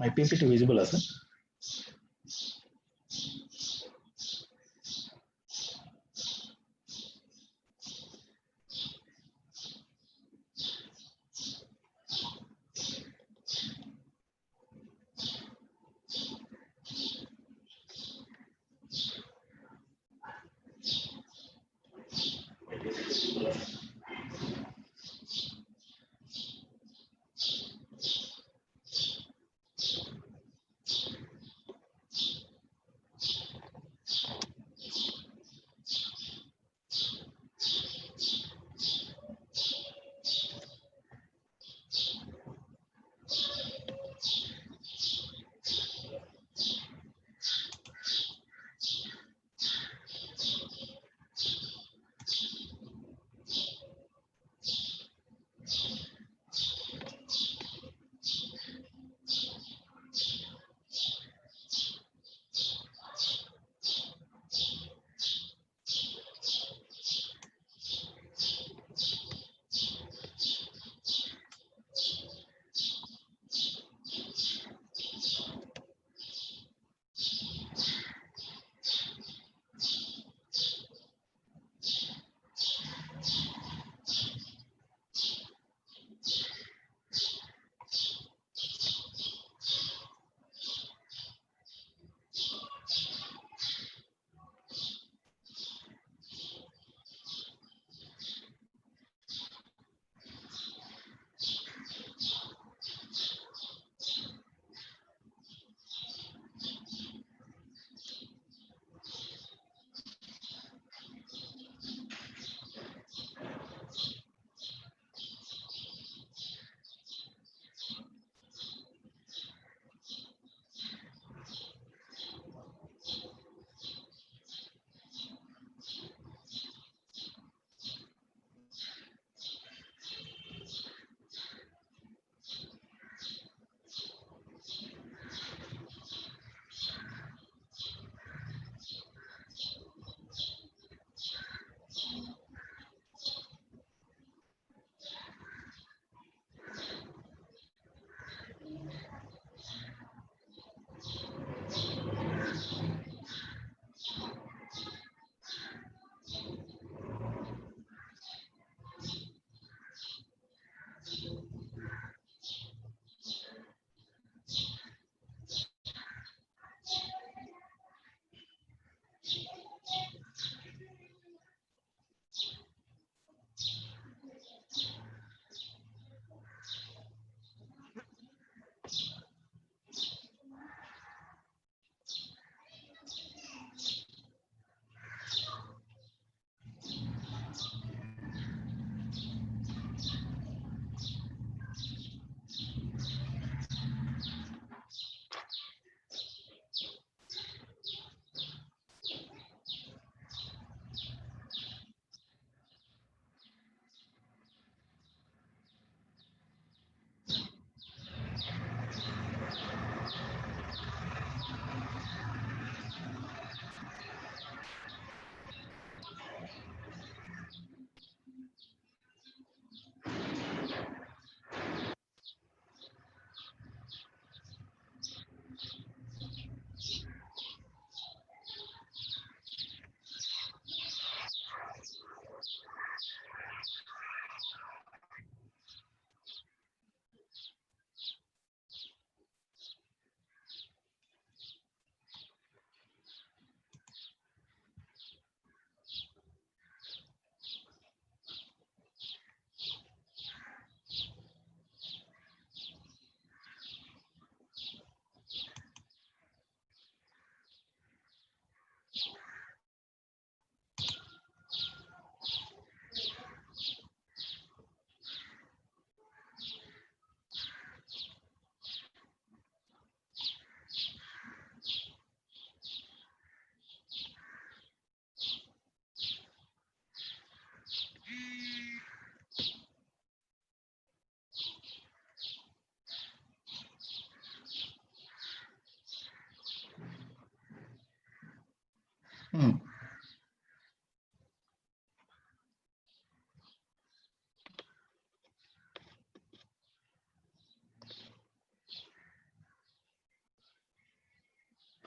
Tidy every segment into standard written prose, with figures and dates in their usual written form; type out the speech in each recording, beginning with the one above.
My PPT visible আছে?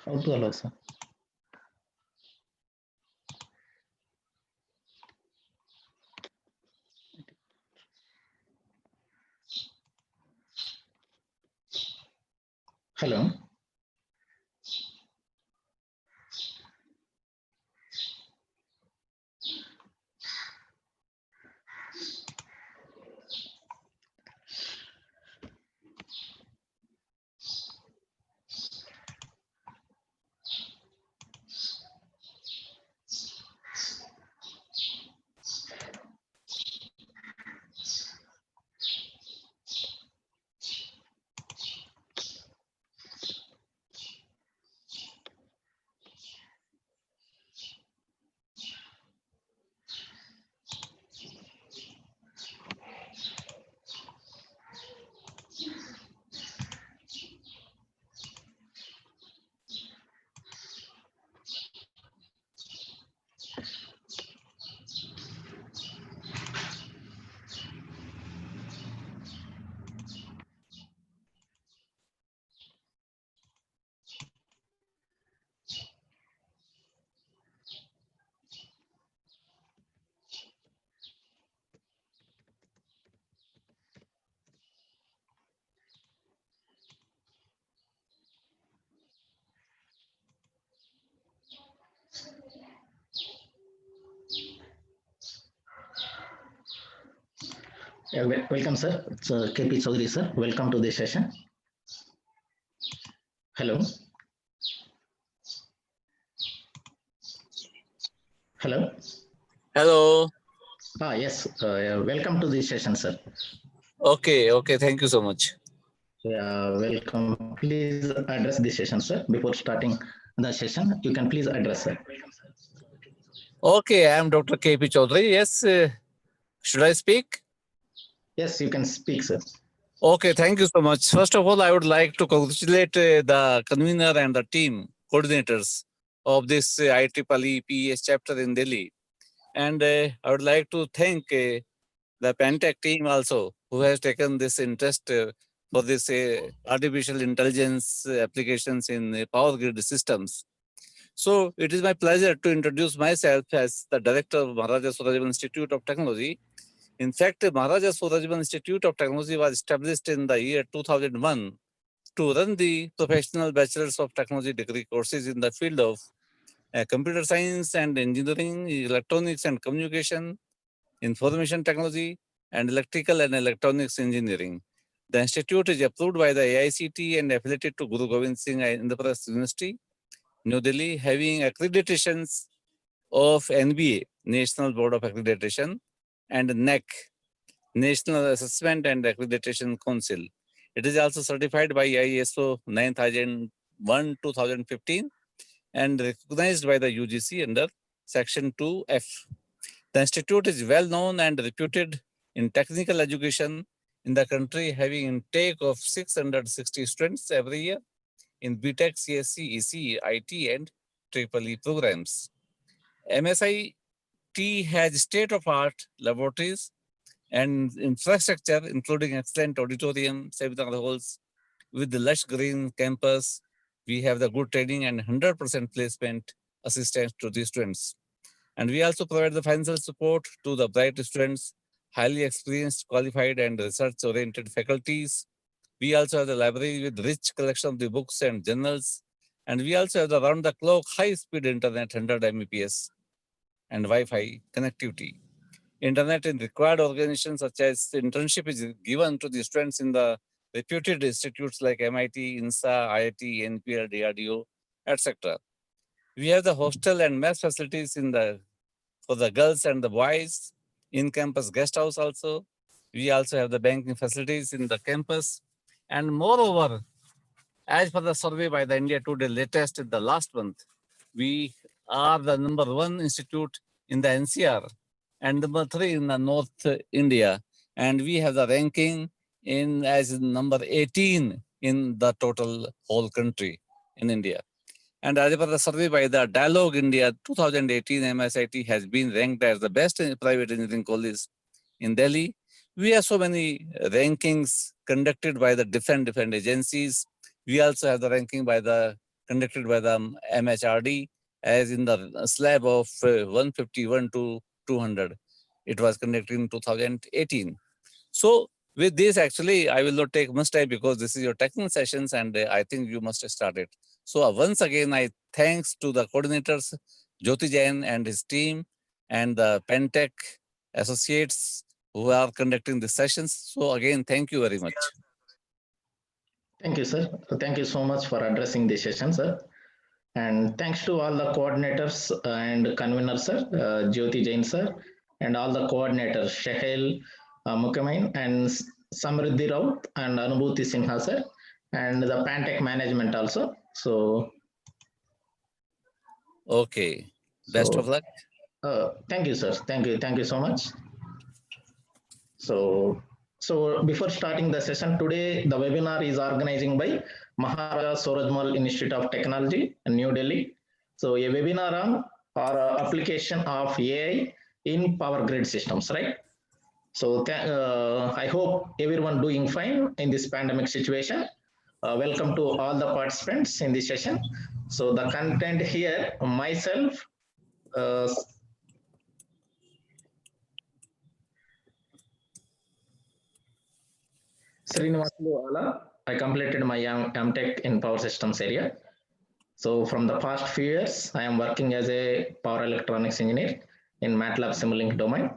How to allow, sir? Hello. Welcome, sir. It's KP Chaudhary, sir. Welcome to this session. Hello. Hello. Hello. Yes. Welcome to this session, sir. Okay. Thank you so much. Welcome. Please address this session, sir. Before starting the session, you can please address, sir. Okay, I am Dr. KP Chaudhary. Yes. Should I speak? Yes, you can speak, sir. Okay, thank you so much. First of all, I would like to congratulate the convener and the team coordinators of this IEEE PES chapter in Delhi. And I would like to thank the Pantech team also, who has taken this interest for this artificial intelligence applications in power grid systems. So it is my pleasure to introduce myself as the director of Maharaja Surajaman Institute of Technology. In fact, Maharaja Surajaman Institute of Technology was established in the year 2001 to run the professional bachelors of technology degree courses in the field of computer science and engineering, electronics and communication, information technology, and electrical and electronics engineering. The institute is approved by the IICT and affiliated to Guru Gobind Singh Indraprasth University, New Delhi, having accreditations of NBA, National Board of Accreditation, and NITK, National Assessment and Accreditation Council. It is also certified by ISO 9001-2015 and recognized by the UGC under Section 2F. The institute is well known and reputed in technical education in the country, having intake of 660 students every year in BTech, CSC, EC, IT, and EEE programs. MSIT has state-of-art laboratories and infrastructure, including excellent auditorium, seminar halls, with the lush green campus. We have the good training and 100% placement assistance to the students. And we also provide the financial support to the bright students, highly experienced, qualified, and research-oriented faculties. We also have the library with rich collection of the books and journals. And we also have the round-the-clock high-speed internet, 100 Mbps, and Wi-Fi connectivity. Internet in required organizations such as internship is given to the students in the reputed institutes like MIT, INSA, IIT, NPL, DRDO, etc. We have the hostel and mess facilities for the girls and the boys, in-campus guest house also. We also have the banking facilities in the campus. And moreover, as per the survey by the India Today latest in the last month, we are the #1 institute in the NCR and #3 in the North India. And we have the ranking as number 18 in the total whole country in India. And as per the survey by the Dialogue India 2018, MSIT has been ranked as the best private engineering college in Delhi. We have so many rankings conducted by the different agencies. We also have the ranking by the conducted by the MHRD, as in the slab of 151 to 200. It was conducted in 2018. So with this, actually, I will not take much time because this is your technical sessions and I think you must start it. So once again, I thanks to the coordinators, Jyoti Jain and his team, and the Pantech associates who are conducting the sessions. So again, thank you very much. Thank you, sir. Thank you so much for addressing the session, sir. And thanks to all the coordinators and conveners, sir, Jyoti Jain, sir, and all the coordinators, Shahil, Mukamain, and Samriddhi Raut, and Anubhuti Sinha, sir, and the Pantech management also. So, okay. Best of luck. Thank you, sir. Thank you so much. So before starting the session today, the webinar is organizing by Maharaja Surajmal Institute of Technology in New Delhi. So a webinar on application of AI in power grid systems, right? So I hope everyone doing fine in this pandemic situation. Welcome to all the participants in this session. So the content here, myself, Srinivasulu Ala, I completed my MTech in power systems area. So from the past few years, I am working as a power electronics engineer in Matlab Simulink domain.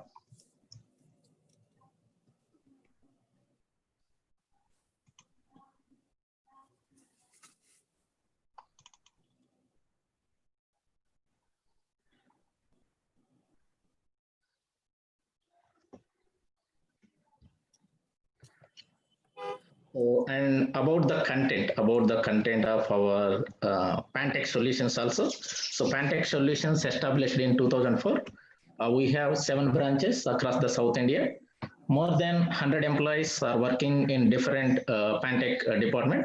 So, and about the content of our Pantech solutions also. So Pantech solutions established in 2004. We have 7 branches across the South India. More than 100 employees are working in different Pantech department.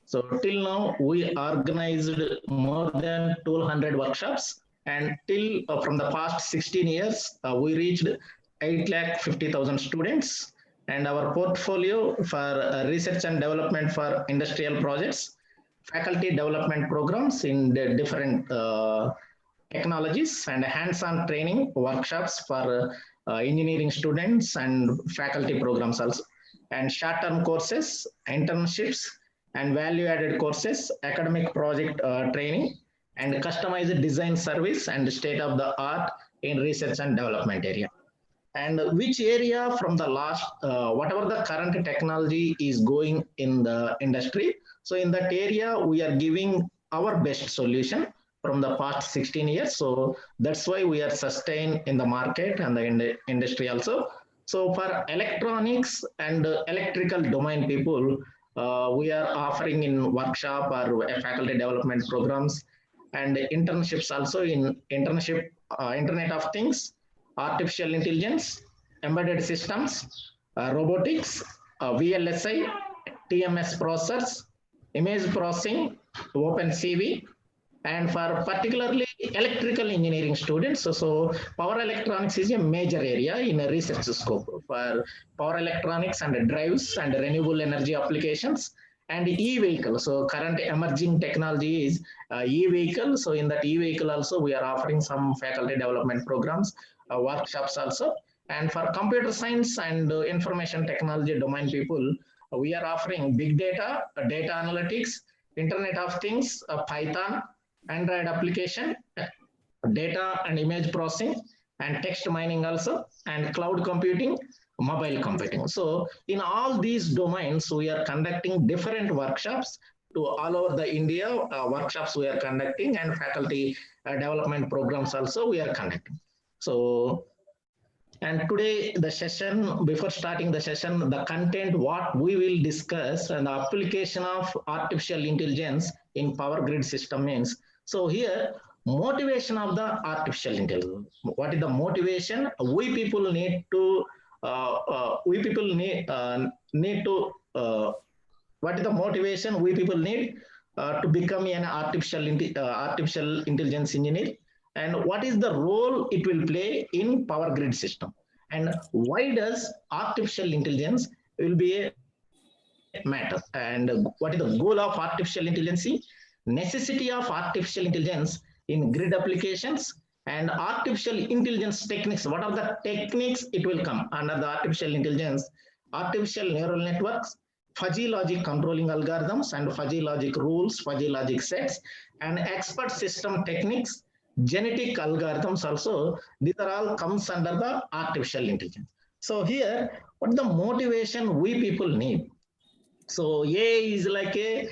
So till now, we organized more than 200 workshops, and till from the past 16 years, we reached 8,50,000 students. And our portfolio for research and development for industrial projects, faculty development programs in the different technologies, and hands-on training workshops for engineering students and faculty programs also, and short-term courses, internships, and value-added courses, academic project training, and customized design service and state-of-the-art in research and development area. And which area from the last, whatever the current technology is going in the industry. So in that area, we are giving our best solution from the past 16 years. So that's why we are sustained in the market and the industry also. So for electronics and electrical domain people, we are offering in workshop or faculty development programs and internships also in internship, Internet of Things, artificial intelligence, embedded systems, robotics, VLSI, TMS processors, image processing, OpenCV, and for particularly electrical engineering students. So power electronics is a major area in a research scope for power electronics and drives and renewable energy applications and e-vehicle. So current emerging technology is e-vehicle. So in that e-vehicle also we are offering some faculty development programs, workshops also. And for computer science and information technology domain people, we are offering big data, data analytics, Internet of Things, Python, Android application, data and image processing, and text mining also, and cloud computing, mobile computing. So in all these domains, we are conducting different workshops to all over the India, workshops we are conducting, and faculty development programs also we are conducting. So, and today the session, before starting the session, the content what we will discuss and the application of artificial intelligence in power grid system means. So here, motivation of the artificial intelligence. What is the motivation? We people need to, what is the motivation we people need to become an artificial intelligence engineer? And what is the role it will play in power grid system? And why does artificial intelligence will be a matter? And what is the goal of artificial intelligence? necessity of artificial intelligence in grid applications, and artificial intelligence techniques. What are the techniques it will come under the artificial intelligence? Artificial neural networks, fuzzy logic controlling algorithms and fuzzy logic rules, fuzzy logic sets, and expert system techniques, genetic algorithms also. These are all comes under the artificial intelligence. So here, what the motivation we people need? So AI is like a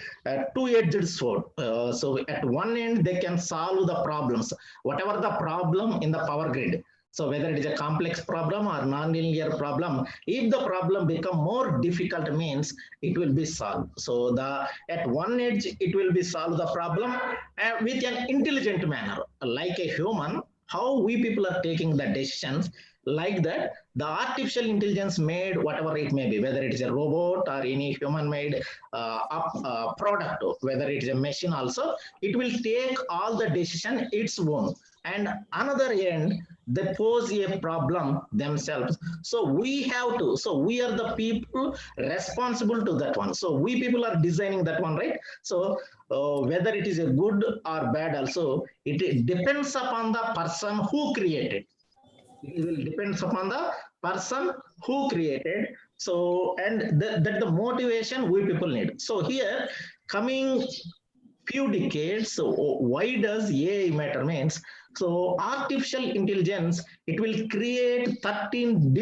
two-edged sword. So at one end, they can solve the problems, whatever the problem in the power grid. So whether it is a complex problem or non-linear problem, if the problem become more difficult means it will be solved. So the at one edge, it will be solve the problem with an intelligent manner, like a human, how we people are taking the decisions like that. The artificial intelligence made whatever it may be, whether it is a robot or any human made product, whether it is a machine also, it will take all the decision its own. And another end, they pose a problem themselves. So we have to, so we are the people responsible to that one. So we people are designing that one, right? So whether it is a good or bad also, it depends upon the person who created. It will depends upon the person who created. So and that the motivation we people need. So here coming few decades, so why does AI matter means, so artificial intelligence, it will create 13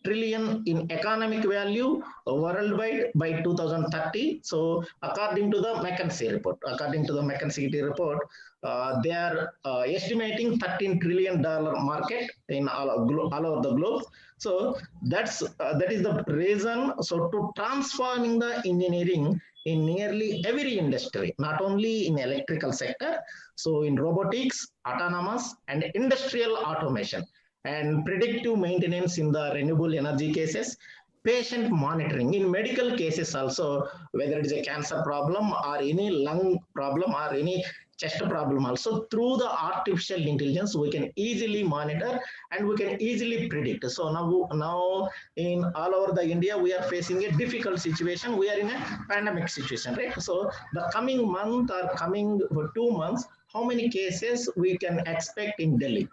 trillion in economic value worldwide by 2030. So according to the McKinsey report, they are estimating $13 trillion market in all over the globe. So that is the reason. So to transforming the engineering in nearly every industry, not only in electrical sector, so in robotics, autonomous and industrial automation, and predictive maintenance in the renewable energy cases, patient monitoring in medical cases also, whether it is a cancer problem or any lung problem or any chest problem also, through the artificial intelligence we can easily monitor and we can easily predict. So now in all over the India we are facing a difficult situation. We are in a pandemic situation, right? So the coming month or coming 2 months, how many cases we can expect in Delhi?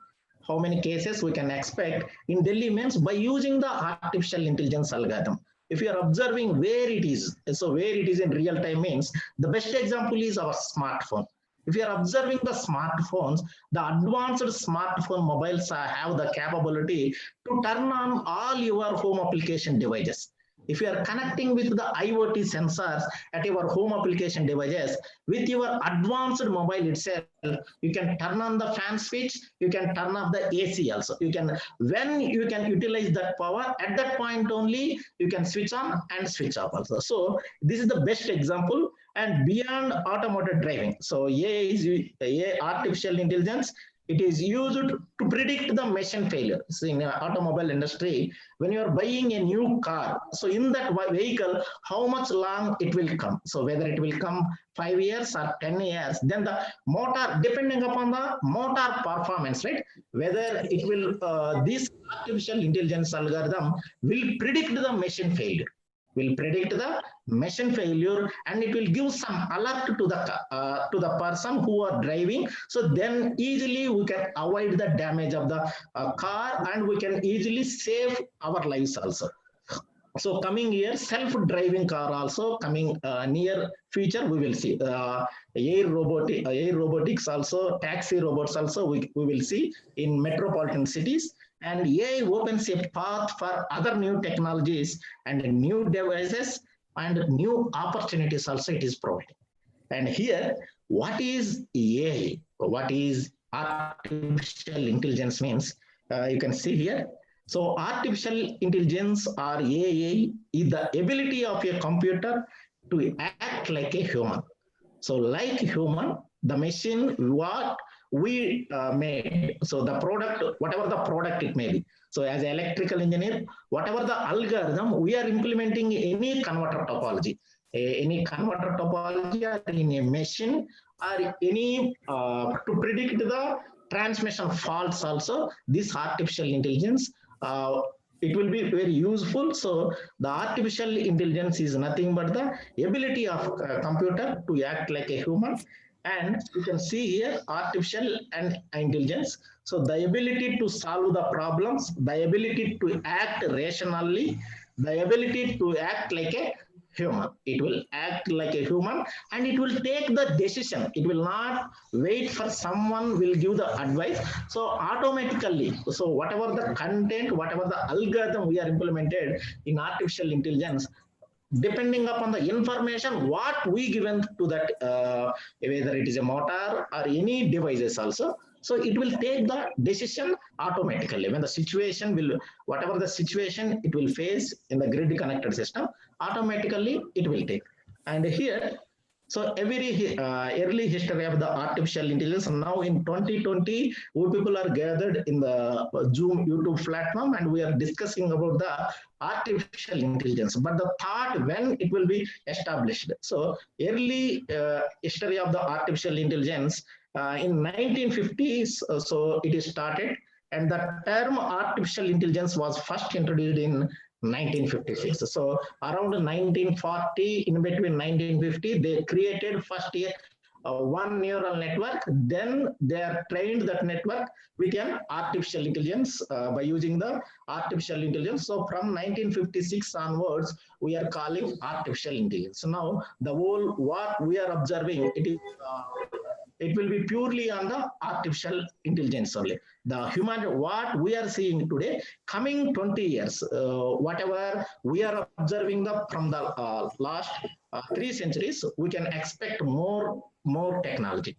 How many cases we can expect in Delhi means by using the artificial intelligence algorithm. If you are observing where it is, so where it is in real time means, the best example is our smartphone. If you are observing the smartphones, the advanced smartphone mobiles have the capability to turn on all your home application devices. If you are connecting with the IoT sensors at your home application devices, with your advanced mobile itself, you can turn on the fan switch, you can turn off the AC also. You can, when you can utilize that power, at that point only, you can switch on and switch off also. So this is the best example. And beyond automated driving, so AI artificial intelligence, it is used to predict the machine failure. So in the automobile industry, when you are buying a new car, so in that vehicle, how much long it will come. So whether it will come 5 years or 10 years, then the motor, depending upon the motor performance, right? Whether it will, this artificial intelligence algorithm will predict the machine failure. Will predict the machine failure and it will give some alert to the person who are driving. So then easily we can avoid the damage of the car and we can easily save our lives also. So coming here, self-driving car also coming near future we will see. Air robotics also, taxi robots also we will see in metropolitan cities. And AI opens a path for other new technologies and new devices and new opportunities also it is providing. And here, what is AI? What is artificial intelligence means? You can see here. So artificial intelligence or AI is the ability of a computer to act like a human. So like human, the machine, what we made, so the product, whatever the product it may be. So as an electrical engineer, whatever the algorithm, we are implementing any converter topology, any converter topology or in a machine or any to predict the transmission faults also, this artificial intelligence it will be very useful. So the artificial intelligence is nothing but the ability of computer to act like a human. And you can see here artificial and intelligence. So the ability to solve the problems, the ability to act rationally, the ability to act like a human. It will act like a human and it will take the decision. It will not wait for someone will give the advice. So automatically, so whatever the content, whatever the algorithm we are implemented in artificial intelligence, depending upon the information what we given to that, whether it is a motor or any devices also, so it will take the decision automatically when the situation will, whatever the situation it will face in the grid connected system, automatically it will take. And here, so every early history of the artificial intelligence. Now in 2020, we people are gathered in the Zoom YouTube platform, and we are discussing about the artificial intelligence. But the thought when it will be established. So early history of the artificial intelligence in 1950s. So it is started, and the term artificial intelligence was first introduced in 1956. So around 1940, in between 1950, they created first year one neural network. Then they are trained that network with an artificial intelligence by using the artificial intelligence. So from 1956 onwards, we are calling artificial intelligence. So now the whole what we are observing, it will be purely on the artificial intelligence only. The human, what we are seeing today, coming 20 years, whatever we are observing from the last 3 centuries, we can expect more technology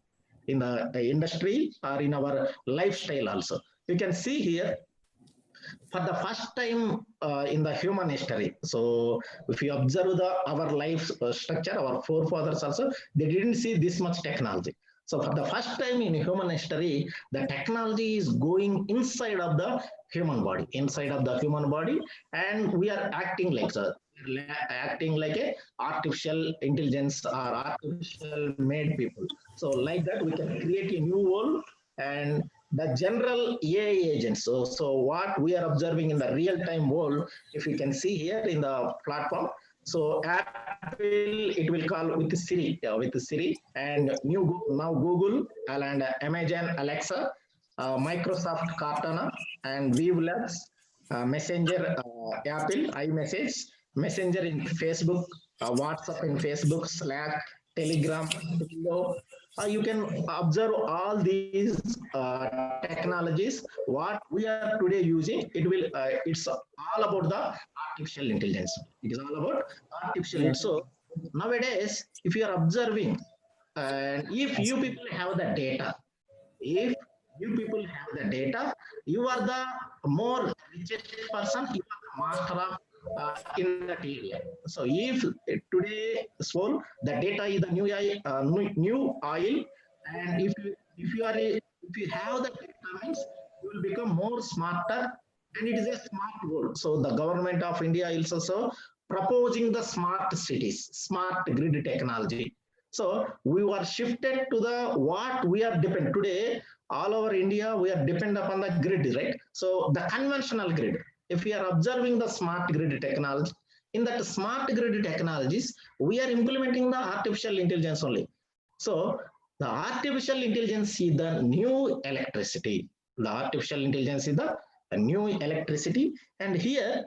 in the industry or in our lifestyle also. You can see here, for the first time in the human history. So if you observe our life structure, our forefathers also, they didn't see this much technology. So for the first time in human history, the technology is going inside of the human body, and we are acting like a artificial intelligence or artificial made people. So like that, we can create a new world. And the general AI agents. So what we are observing in the real-time world, if you can see here in the platform, so Apple, it will call with Siri, and now Google and Amazon Alexa, Microsoft Cortana, and Vive Labs, Messenger, Apple iMessage, Messenger in Facebook, WhatsApp in Facebook, Slack, Telegram, you can observe all these technologies what we are today using. It's all about the artificial intelligence. It is all about artificial intelligence. So nowadays, if you are observing, and if you people have the data, if you people have the data, you are the more richest person, you are the master of in that area. So if today soul, the data is the new oil, and if you have the data means you will become more smarter, and it is a smart world. So the government of India is also proposing the smart cities, smart grid technology. So we were shifted to the what we are depend today. All over India, we are depend upon the grid, right? So the conventional grid. If we are observing the smart grid technology, in that smart grid technologies, we are implementing the artificial intelligence only. So the artificial intelligence is the new electricity. The artificial intelligence is the new electricity, and here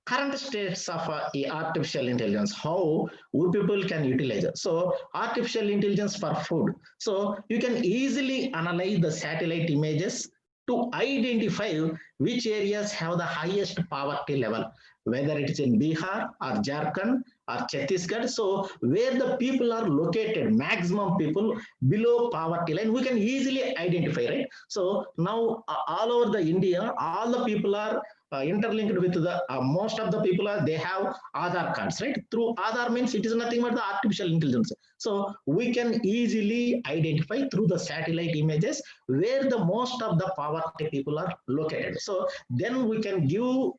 current states of artificial intelligence, how we people can utilize it. So artificial intelligence for food. So you can easily analyze the satellite images to identify which areas have the highest poverty level, whether it is in Bihar or Jharkhand or Chhattisgarh. So where the people are located, maximum people below poverty line, we can easily identify, right? So now all over the India, all the people are interlinked with the most of the people are, they have Aadhaar cards, right? Through Aadhaar means it is nothing but the artificial intelligence. So we can easily identify through the satellite images where the most of the poverty people are located. So then we can give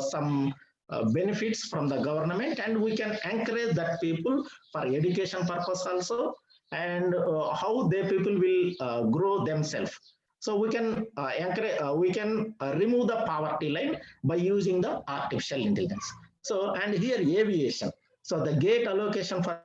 some benefits from the government, and we can encourage that people for education purpose also, and how they people will grow themselves. So we can remove the poverty line by using the artificial intelligence. So, and here aviation. So the gate allocation for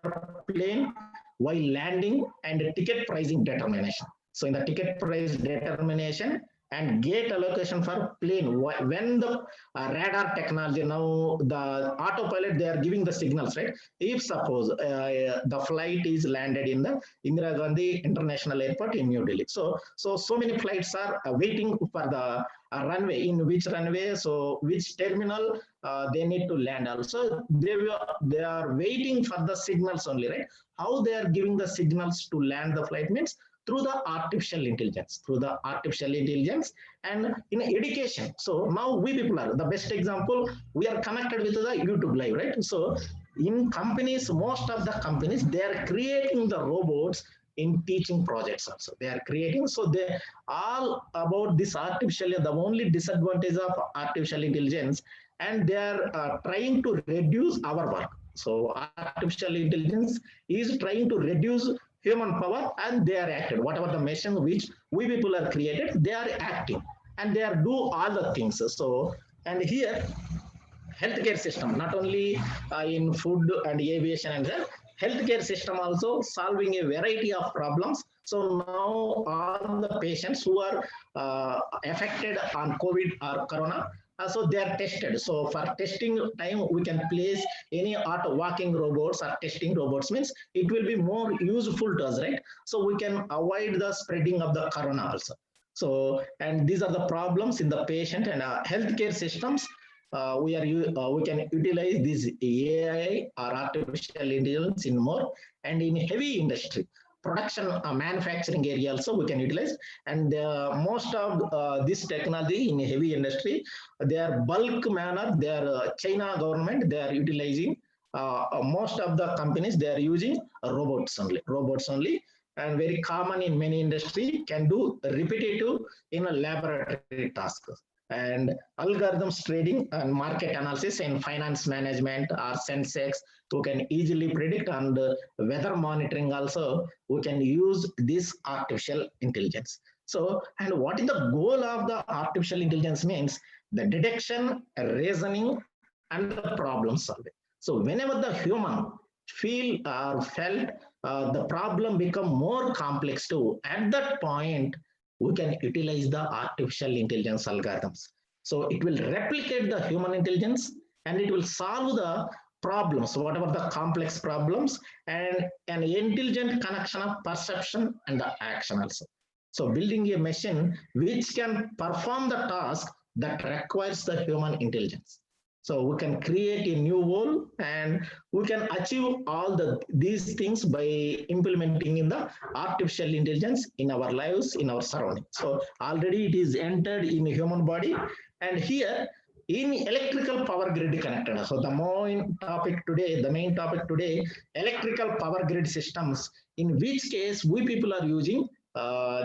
plane while landing and ticket pricing determination. So in the ticket price determination and gate allocation for plane, when the radar technology, now the autopilot, they are giving the signals, right? If suppose the flight is landed in the Indira Gandhi International Airport in New Delhi. So many flights are waiting for the runway, in which runway, so which terminal they need to land. Also, they are waiting for the signals only, right? How they are giving the signals to land the flight means through the artificial intelligence, and in education. So now we people are the best example. We are connected with the YouTube live, right? So in companies, most of the companies, they are creating the robots in teaching projects also. They are creating, so they all about this artificial, the only disadvantage of artificial intelligence, and they are trying to reduce our work. So artificial intelligence is trying to reduce human power, and they are acted. Whatever the machine which we people are created, they are acting and they are do all the things. So, and here healthcare system, not only in food and aviation and healthcare system also solving a variety of problems. So now all the patients who are affected on COVID or Corona, so they are tested. So for testing time, we can place any auto walking robots or testing robots, means it will be more useful to us, right? So we can avoid the spreading of the Corona also. So, and these are the problems in the patient and healthcare systems. We can utilize this AI or artificial intelligence in more, and in heavy industry, production, manufacturing area also we can utilize. And most of this technology in heavy industry, they are bulk manner. They are China government, they are utilizing. Most of the companies, they are using robots only, and very common in many industry, can do repetitive in a laboratory task. And algorithms trading and market analysis in finance management or Sensex, who can easily predict, and weather monitoring also, we can use this artificial intelligence. So, and what is the goal of the artificial intelligence means? The detection, reasoning, and the problem solving. So whenever the human feel or felt the problem become more complex too, at that point, we can utilize the artificial intelligence algorithms. So it will replicate the human intelligence, and it will solve the problems, whatever the complex problems, and an intelligent connection of perception and the action also. So building a machine which can perform the task that requires the human intelligence. So we can create a new world, and we can achieve all these things by implementing in the artificial intelligence in our lives, in our surroundings. So already it is entered in human body, and here in electrical power grid connected. So the main topic today, electrical power grid systems, in which case we people are using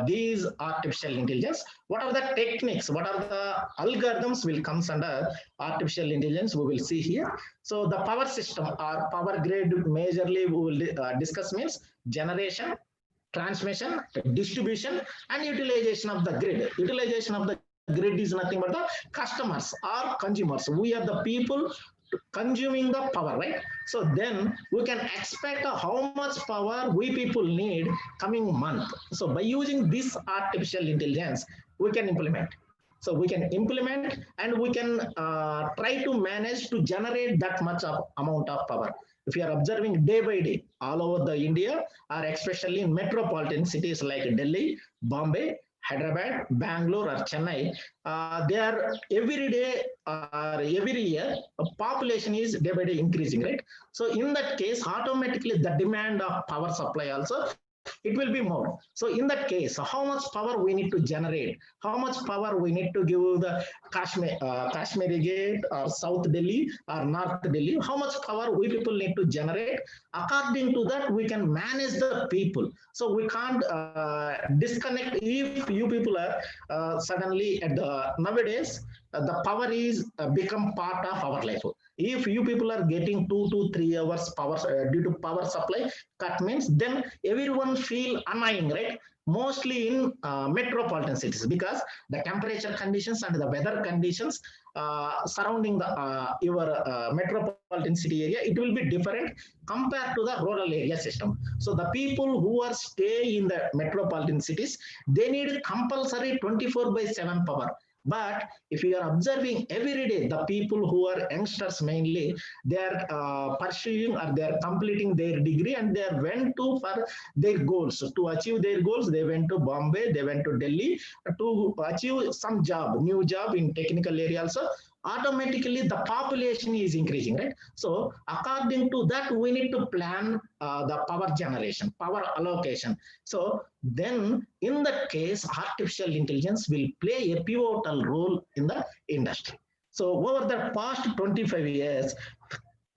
these artificial intelligence. What are the techniques? What are the algorithms will comes under artificial intelligence? We will see here. So the power system or power grid, majorly we will discuss means generation, transmission, distribution, and utilization of the grid. Utilization of the grid is nothing but the customers or consumers. We are the people consuming the power, right? So then we can expect how much power we people need coming month. So by using this artificial intelligence, we can implement. So we can implement, and we can try to manage to generate that much of amount of power. If you are observing day by day all over the India, or especially in metropolitan cities like Delhi, Bombay, Hyderabad, Bangalore, or Chennai, they are every day or every year, population is day by day increasing, right? So in that case, automatically the demand of power supply also, it will be more. So in that case, how much power we need to generate, how much power we need to give the Kashmiri Gate or South Delhi or North Delhi, how much power we people need to generate. According to that, we can manage the people. So we can't disconnect. If you people are suddenly at the nowadays, the power is become part of our life. if you people are getting 2 to 3 hours power due to power supply cut means, then everyone feel annoying, right? Mostly in metropolitan cities, because the temperature conditions and the weather conditions surrounding the your metropolitan city area, it will be different compared to the rural area system. So the people who are stay in the metropolitan cities, they need compulsory 24/7 power. But if you are observing every day, the people who are youngsters mainly, they are pursuing or they are completing their degree, and they went to for their goals. So to achieve their goals, they went to Bombay, they went to Delhi to achieve some job, new job in technical area also. Automatically the population is increasing, right? So according to that, we need to plan the power generation, power allocation. So then in that case, artificial intelligence will play a pivotal role in the industry. So over the past 25 years,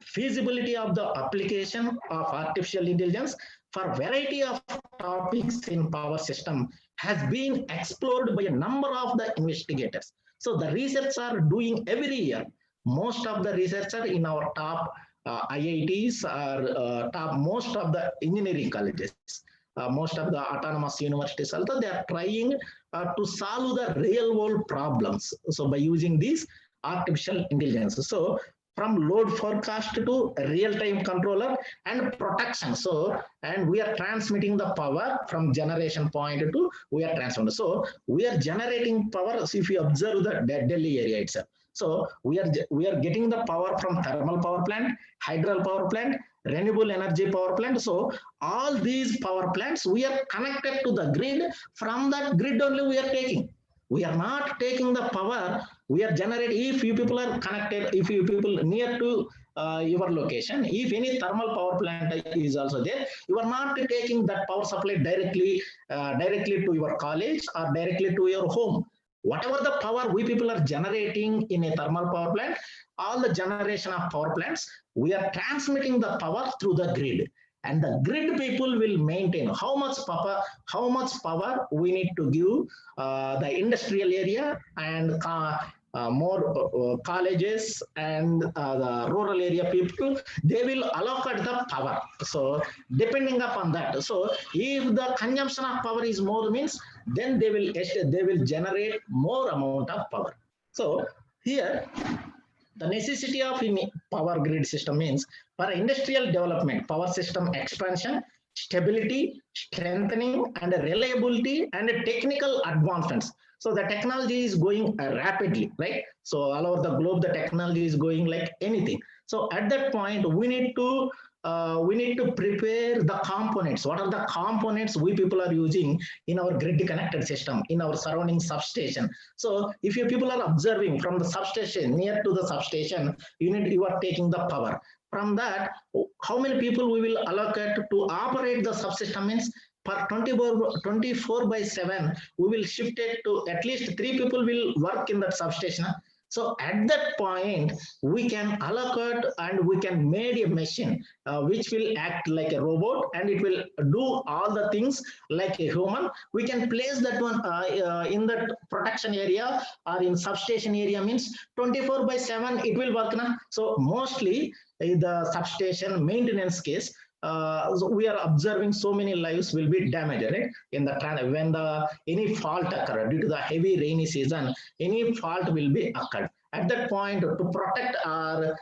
feasibility of the application of artificial intelligence for variety of topics in power system has been explored by a number of the investigators. So the research are doing every year. Most of the researchers in our top IITs are top most of the engineering colleges. Most of the autonomous universities also, they are trying to solve the real world problems. So by using these artificial intelligence. So from load forecast to real-time controller and protection. So, and we are transmitting the power from generation point to we are transforming. So we are generating power. So if you observe the Delhi area itself, so we are getting the power from thermal power plant, hydro power plant, renewable energy power plant. So all these power plants, we are connected to the grid. From that grid only we are taking. We are not taking the power. We are generating. If you people are connected, if you people near to your location, if any thermal power plant is also there, you are not taking that power supply directly to your college or directly to your home. Whatever the power we people are generating in a thermal power plant, all the generation of power plants, we are transmitting the power through the grid. And the grid people will maintain how much power we need to give the industrial area and more colleges and the rural area people, they will allocate the power. So depending upon that, so if the consumption of power is more means, then they will generate more amount of power. So here the necessity of power grid system means for industrial development, power system expansion, stability, strengthening, and reliability, and technical advancements. So the technology is going rapidly, right? So all over the globe, the technology is going like anything. So at that point, we need to prepare the components. What are the components we people are using in our grid connected system, in our surrounding substation? So if you people are observing from the substation, near to the substation, you are taking the power. From that, how many people we will allocate to operate the subsystem means per 24/7, we will shift it to at least 3 people will work in that substation. So at that point, we can allocate and we can make a machine which will act like a robot, and it will do all the things like a human. We can place that one in that protection area or in substation area means 24/7 it will work now. So mostly the substation maintenance case, so we are observing so many lives will be damaged, right? In the when the any fault occur due to the heavy rainy season, any fault will be occurred. At that point, to protect our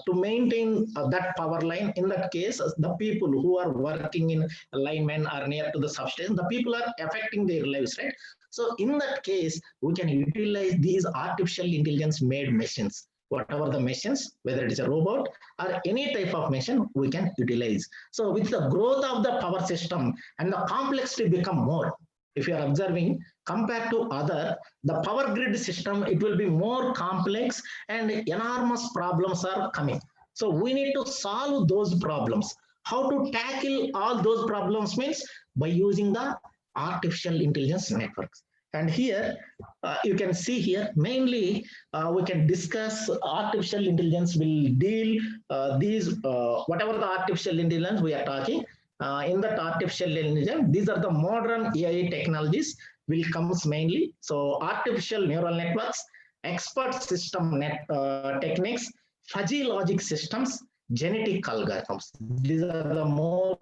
to maintain that power line, in that case, the people who are working in linemen or near to the substation, the people are affecting their lives, right? So in that case, we can utilize these artificial intelligence made machines. Whatever the machines, whether it is a robot or any type of machine, we can utilize. So with the growth of the power system and the complexity become more, if you are observing compared to other, the power grid system, it will be more complex and enormous problems are coming. So we need to solve those problems. How to tackle all those problems means by using the artificial intelligence networks. And here you can see here mainly we can discuss artificial intelligence will deal these whatever the artificial intelligence we are talking in that artificial intelligence, these are the modern AI technologies will comes mainly. So artificial neural networks, expert system techniques, fuzzy logic systems, genetic algorithms. These are the more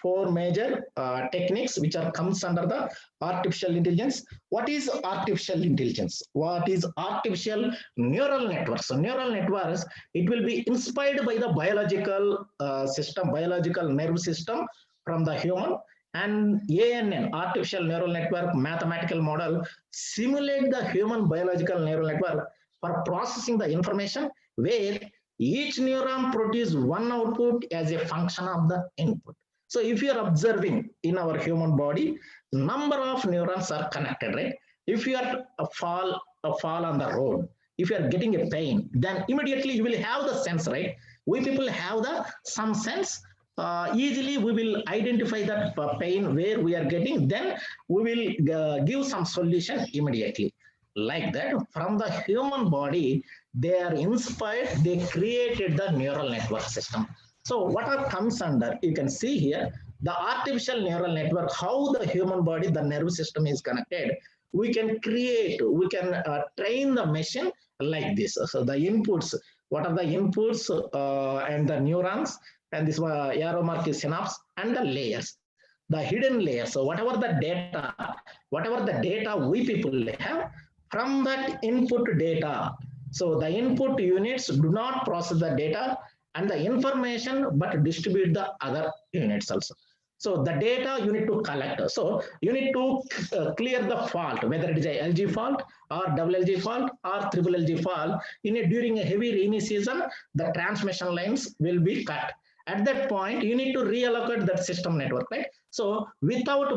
four major techniques which are comes under the artificial intelligence. What is artificial intelligence? What is artificial neural networks? So neural networks, it will be inspired by the biological system, biological nerve system from the human, and ANN, artificial neural network mathematical model, simulate the human biological neural network for processing the information, where each neuron produces one output as a function of the input. So if you are observing in our human body, number of neurons are connected, right? If you are a fall on the road, if you are getting a pain, then immediately you will have the sense, right? We people have the some sense. Easily we will identify that pain where we are getting, then we will give some solution immediately. Like that, from the human body, they are inspired, they created the neural network system. So what are comes under, you can see here, the artificial neural network, how the human body, the nerve system is connected. We can create, we can train the machine like this. So the inputs, what are the inputs and the neurons, and this arrow mark is synapse, and the layers, the hidden layers. So whatever the data we people have, from that input data. So the input units do not process the data and the information, but distribute the other units also. So the data you need to collect. So you need to clear the fault, whether it is a LG fault or double LG fault or triple LG fault. During a heavy rainy season, the transmission lines will be cut. At that point, you need to reallocate that system network, right? So without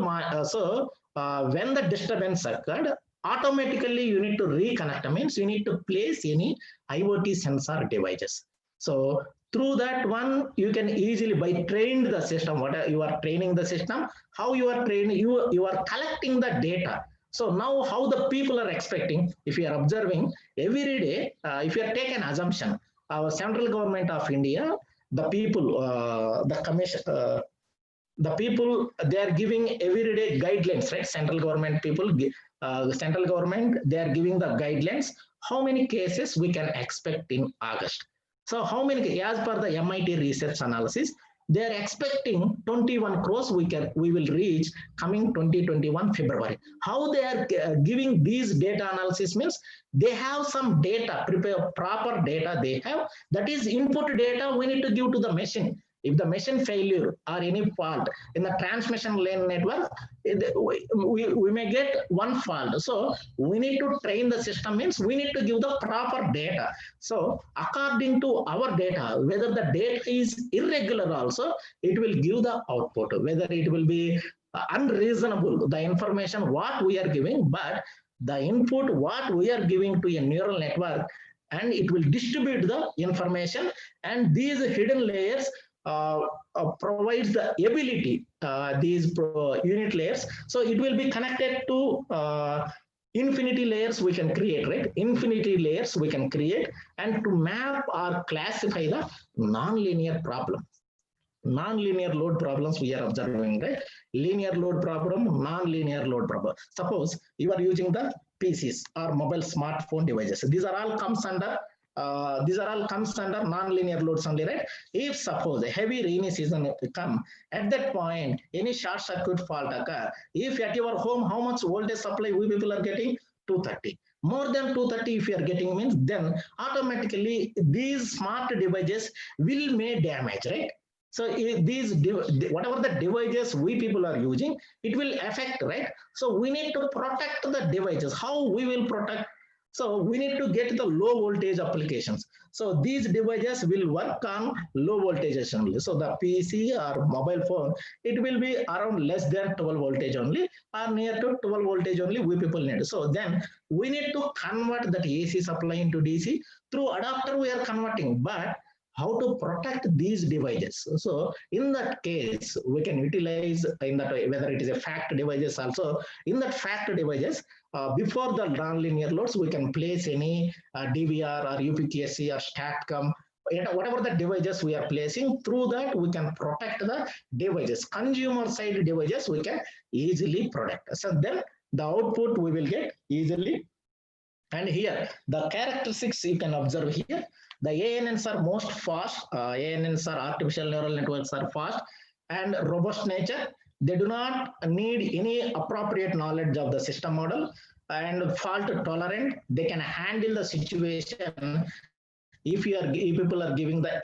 when the disturbance occurred, automatically you need to reconnect. Means you need to place any IoT sensor devices. So through that one, you can easily, by trained the system, what you are training the system, how you are training, you are collecting the data. So now how the people are expecting, if you are observing every day, if you are taking an assumption, our central government of India, the people, the commission, the people, they are giving everyday guidelines, right? Central government people, central government, they are giving the guidelines. How many cases we can expect in August? So how many, as per the MIT research analysis, they are expecting 21 crores we will reach coming 2021 February. How they are giving these data analysis means they have some data, prepare proper data they have, that is input data we need to give to the machine. If the machine failure or any fault in the transmission lane network, we may get one fault. So we need to train the system, means we need to give the proper data. So according to our data, whether the data is irregular also, it will give the output, whether it will be unreasonable, the information what we are giving, but the input what we are giving to a neural network, and it will distribute the information, and these hidden layers provides the ability, these unit layers. So it will be connected to infinity layers we can create, right? Infinity layers we can create, and to map or classify the non-linear problem. Non-linear load problems we are observing, right? Linear load problem, non-linear load problem. Suppose you are using the PCs or mobile smartphone devices. These are all comes under non-linear loads only, right? If suppose a heavy rainy season come, at that point, any short circuit fault occur. If at your home, how much voltage supply we people are getting? 230. More than 230 if you are getting, means then automatically these smart devices will make damage, right? So if these, whatever the devices we people are using, it will affect, right? So we need to protect the devices. How we will protect? So we need to get the low voltage applications. So these devices will work on low voltage only. So the PC or mobile phone, it will be around less than 12 voltage only, or near to 12 voltage only we people need. So then we need to convert that AC supply into DC. Through adapter we are converting, but how to protect these devices. So in that case, we can utilize in that way, whether it is a fact devices also, in that fact devices, before the non-linear loads, we can place any DVR or UPQSC or STATCOM, whatever the devices we are placing. Through that, we can protect the devices. Consumer side devices, we can easily protect. So then the output we will get easily And here, the characteristics you can observe here, the ANNs are most fast. ANNs are artificial neural networks are fast and robust nature. They do not need any appropriate knowledge of the system model and fault tolerant. They can handle the situation if people are giving the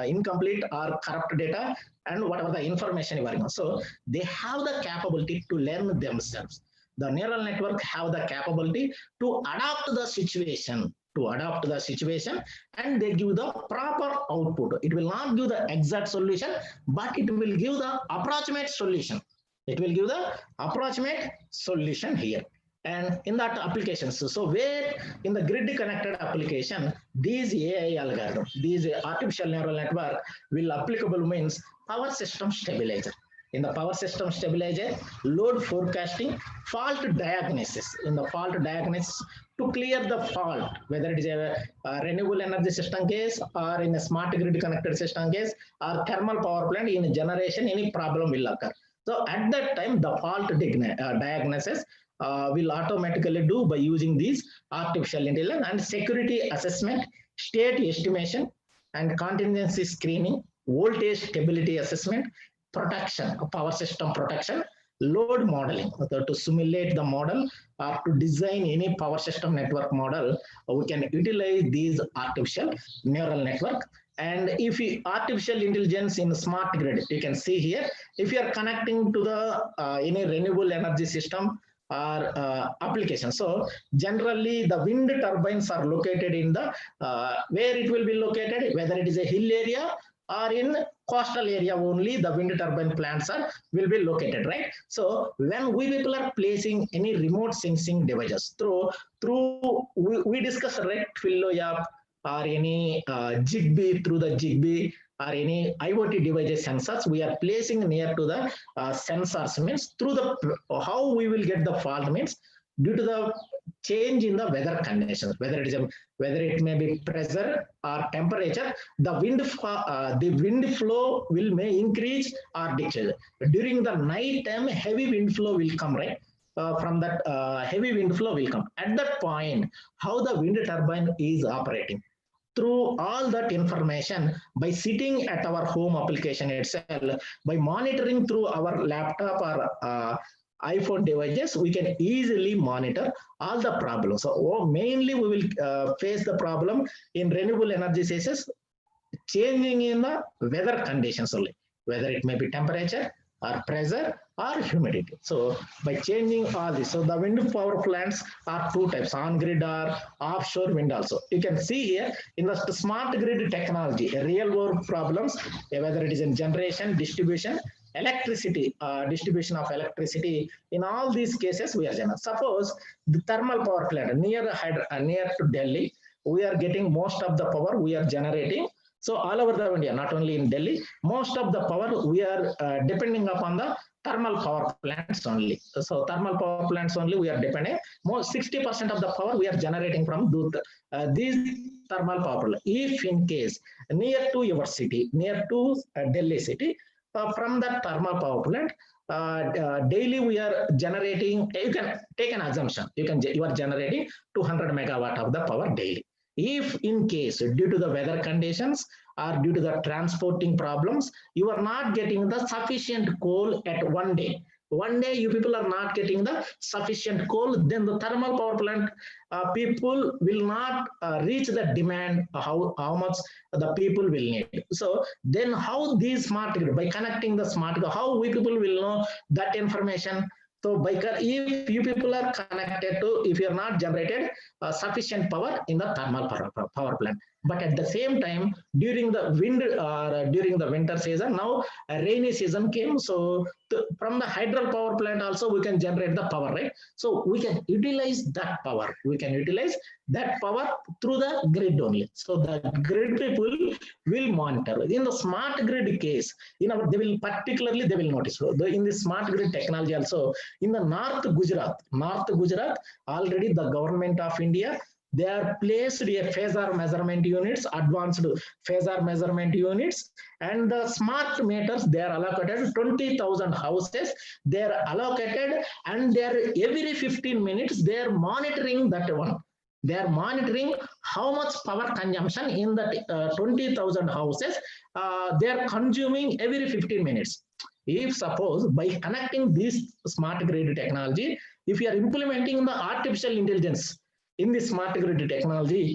incomplete or corrupt data and whatever the information you are given. So they have the capability to learn themselves. The neural network have the capability to adapt the situation, and they give the proper output. It will not give the exact solution, but it will give the approximate solution. It will give the approximate solution here. And in that applications, so where in the grid connected application, these AI algorithm, these artificial neural network will applicable means power system stabilizer. In the power system stabilizer, load forecasting, fault diagnosis. In the fault diagnosis, to clear the fault, whether it is a renewable energy system case or in a smart grid connected system case or thermal power plant in generation, any problem will occur. So at that time, the fault diagnosis will automatically do by using these artificial intelligence and security assessment, state estimation, and contingency screening, voltage stability assessment, protection, power system protection, load modeling, so to simulate the model or to design any power system network model, we can utilize these artificial neural network. And if you artificial intelligence in smart grid, you can see here, if you are connecting to the any renewable energy system or application. So generally the wind turbines are located in the where it will be located, whether it is a hill area or in coastal area only, the wind turbine plants will be located, right? So when we people are placing any remote sensing devices through we discuss right Twilio app or any Zigbee, through the Zigbee or any IoT devices sensors, we are placing near to the sensors means through the how we will get the fault means due to the change in the weather conditions, whether it may be pressure or temperature, the wind flow may increase or decrease. During the night time, heavy wind flow will come, right? From that heavy wind flow will come. At that point, how the wind turbine is operating. Through all that information, by sitting at our home application itself, by monitoring through our laptop or iPhone devices, we can easily monitor all the problems. So mainly we will face the problem in renewable energy sources, changing in the weather conditions only, whether it may be temperature or pressure or humidity. So by changing all this, so the wind power plants are two types, on-grid or offshore wind also. You can see here in the smart grid technology, real world problems, whether it is in generation, distribution, electricity, distribution of electricity, in all these cases we are generating. Suppose the thermal power plant near to Delhi, we are getting most of the power we are generating. So all over the India, not only in Delhi, most of the power we are depending upon the thermal power plants only. So thermal power plants only we are depending. More 60% of the power we are generating from these thermal power plants. If in case near to your city, near to Delhi city, from that thermal power plant, daily we are generating, you can take an assumption, you are generating 200 megawatt of the power daily. If in case due to the weather conditions or due to the transporting problems, you are not getting the sufficient coal at one day, you people are not getting the sufficient coal, then the thermal power plant people will not reach the demand, how much the people will need. So then how these smart grid, by connecting the smart grid, how we people will know that information. So by if you people are connected to, if you are not generated sufficient power in the thermal power plant, but at the same time during the during the winter season, now a rainy season came, so from the hydro power plant also we can generate the power, right? So we can utilize that power. We can utilize that power through the grid only. So the grid people will monitor. In the smart grid case, they will notice. So in the smart grid technology also, in the North Gujarat, already the government of India, they are placed a phasor measurement units, advanced phasor measurement units, and the smart meters, they are allocated 20,000 houses, they are allocated, and they are every 15 minutes, they are monitoring that one. They are monitoring how much power consumption in the 20,000 houses they are consuming every 15 minutes. If suppose by connecting this smart grid technology, if you are implementing the artificial intelligence in the smart grid technology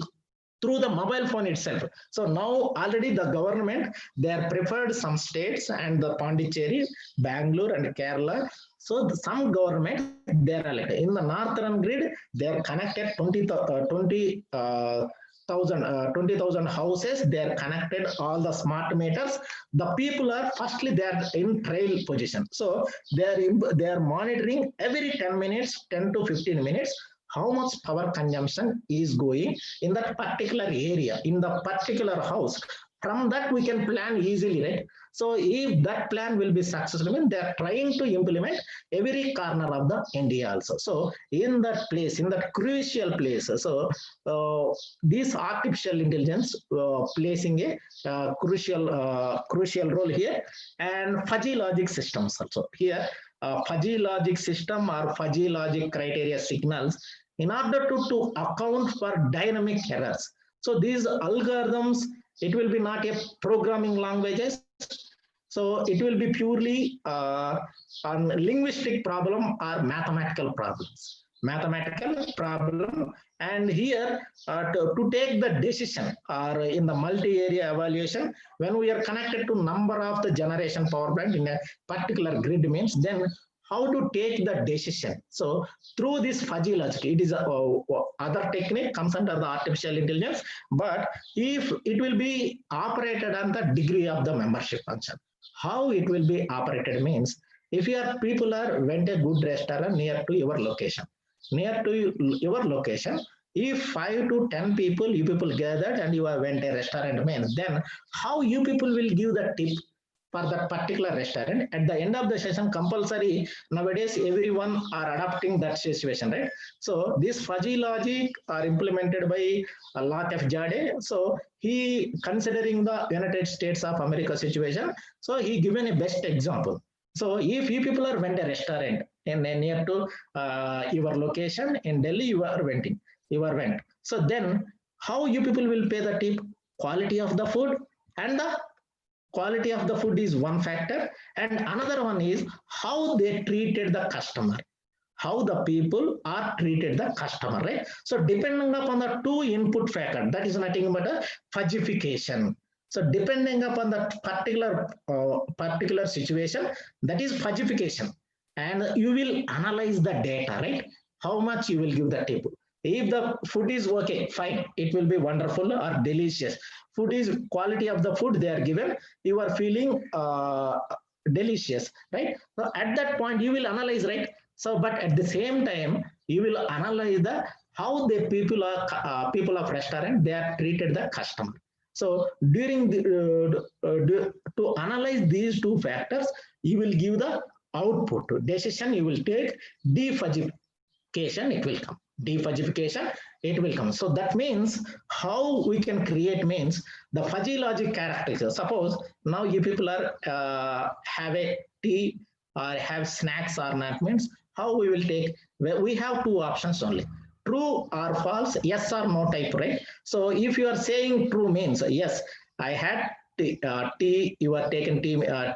through the mobile phone itself. So now already the government, they are preferred some states and the Pondicherry, Bangalore and Kerala. So some government, they are like in the northern grid, they are connected 20,000 houses, they are connected all the smart meters. The people are firstly they are in trail position. So they are monitoring every 10 minutes, 10 to 15 minutes, how much power consumption is going in that particular area, in the particular house. From that we can plan easily, right? So if that plan will be successful, I mean, they are trying to implement every corner of the India also. So in that place, in that crucial place, so this artificial intelligence placing a crucial role here, and fuzzy logic systems also here. Fuzzy logic system or fuzzy logic criteria signals in order to account for dynamic errors. So these algorithms, it will be not a programming languages. So it will be purely on linguistic problem or mathematical problems. Mathematical problem, and here to take the decision or in the multi-area evaluation, when we are connected to number of the generation power plant in a particular grid means, then how to take the decision. So through this fuzzy logic, it is a other technique comes under the artificial intelligence, but if it will be operated on the degree of the membership function. How it will be operated means, if your people are went a good restaurant near to your location, if 5 to 10 people, you people gathered and you have went a restaurant means, then how you people will give the tip for that particular restaurant. At the end of the session, compulsory nowadays everyone are adopting that situation, right? So this fuzzy logic are implemented by a lot of Jade. So he considering the United States of America situation, so he given a best example. So if you people are went a restaurant and near to your location in Delhi, you are went. So then how you people will pay the tip? Quality of the food, and the quality of the food is one factor, and another one is how they treated the customer, how the people are treated the customer, right? So depending upon the two input factor, that is nothing but a fudgification. So depending upon the particular situation, that is fudgification, and you will analyze the data, right? How much you will give the tip. If the food is okay, fine, it will be wonderful or delicious. Food is quality of the food they are given, you are feeling delicious, right? So at that point you will analyze, right? So but at the same time you will analyze the how the people of restaurant they are treated the customer. So during the, to analyze these two factors, you will give the output decision, you will take defudgification, it will come. Defudgification, it will come. So that means how we can create means the fuzzy logic characteristics. Suppose now you people are have a tea or have snacks or not means how we will take. We have two options only: true or false, yes or no type, right? So if you are saying true means yes, I had tea, you are taken tea or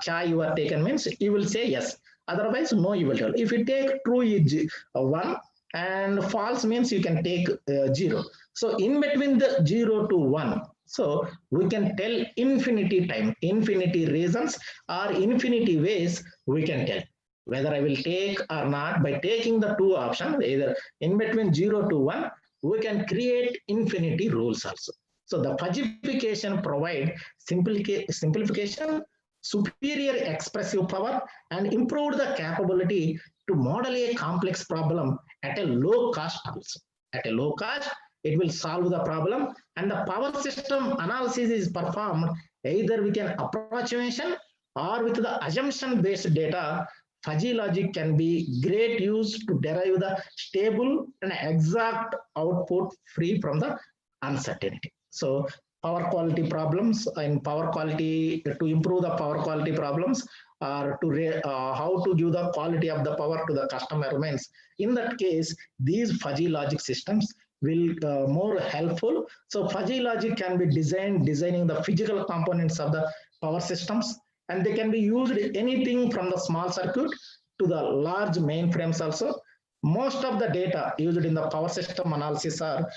chai you are taken means you will say yes. Otherwise, no, you will tell. If you take true is 1 and false means you can take 0. So in between the 0 to 1, so we can tell infinity time, infinity reasons or infinity ways we can tell whether I will take or not. By taking the two options, either in between 0 to 1, we can create infinity rules also. So the fudgification provide simplification, superior expressive power, and improve the capability to model a complex problem at a low cost also. At a low cost, it will solve the problem, and the power system analysis is performed either with an approximation or with the assumption-based data. Fuzzy logic can be great use to derive the stable and exact output free from the uncertainty. So power quality problems and power quality, to improve the power quality problems or to how to give the quality of the power to the customer means, in that case these fuzzy logic systems will more helpful. So fuzzy logic can be designing the physical components of the power systems, and they can be used anything from the small circuit to the large mainframes also. Most of the data used in the power system analysis are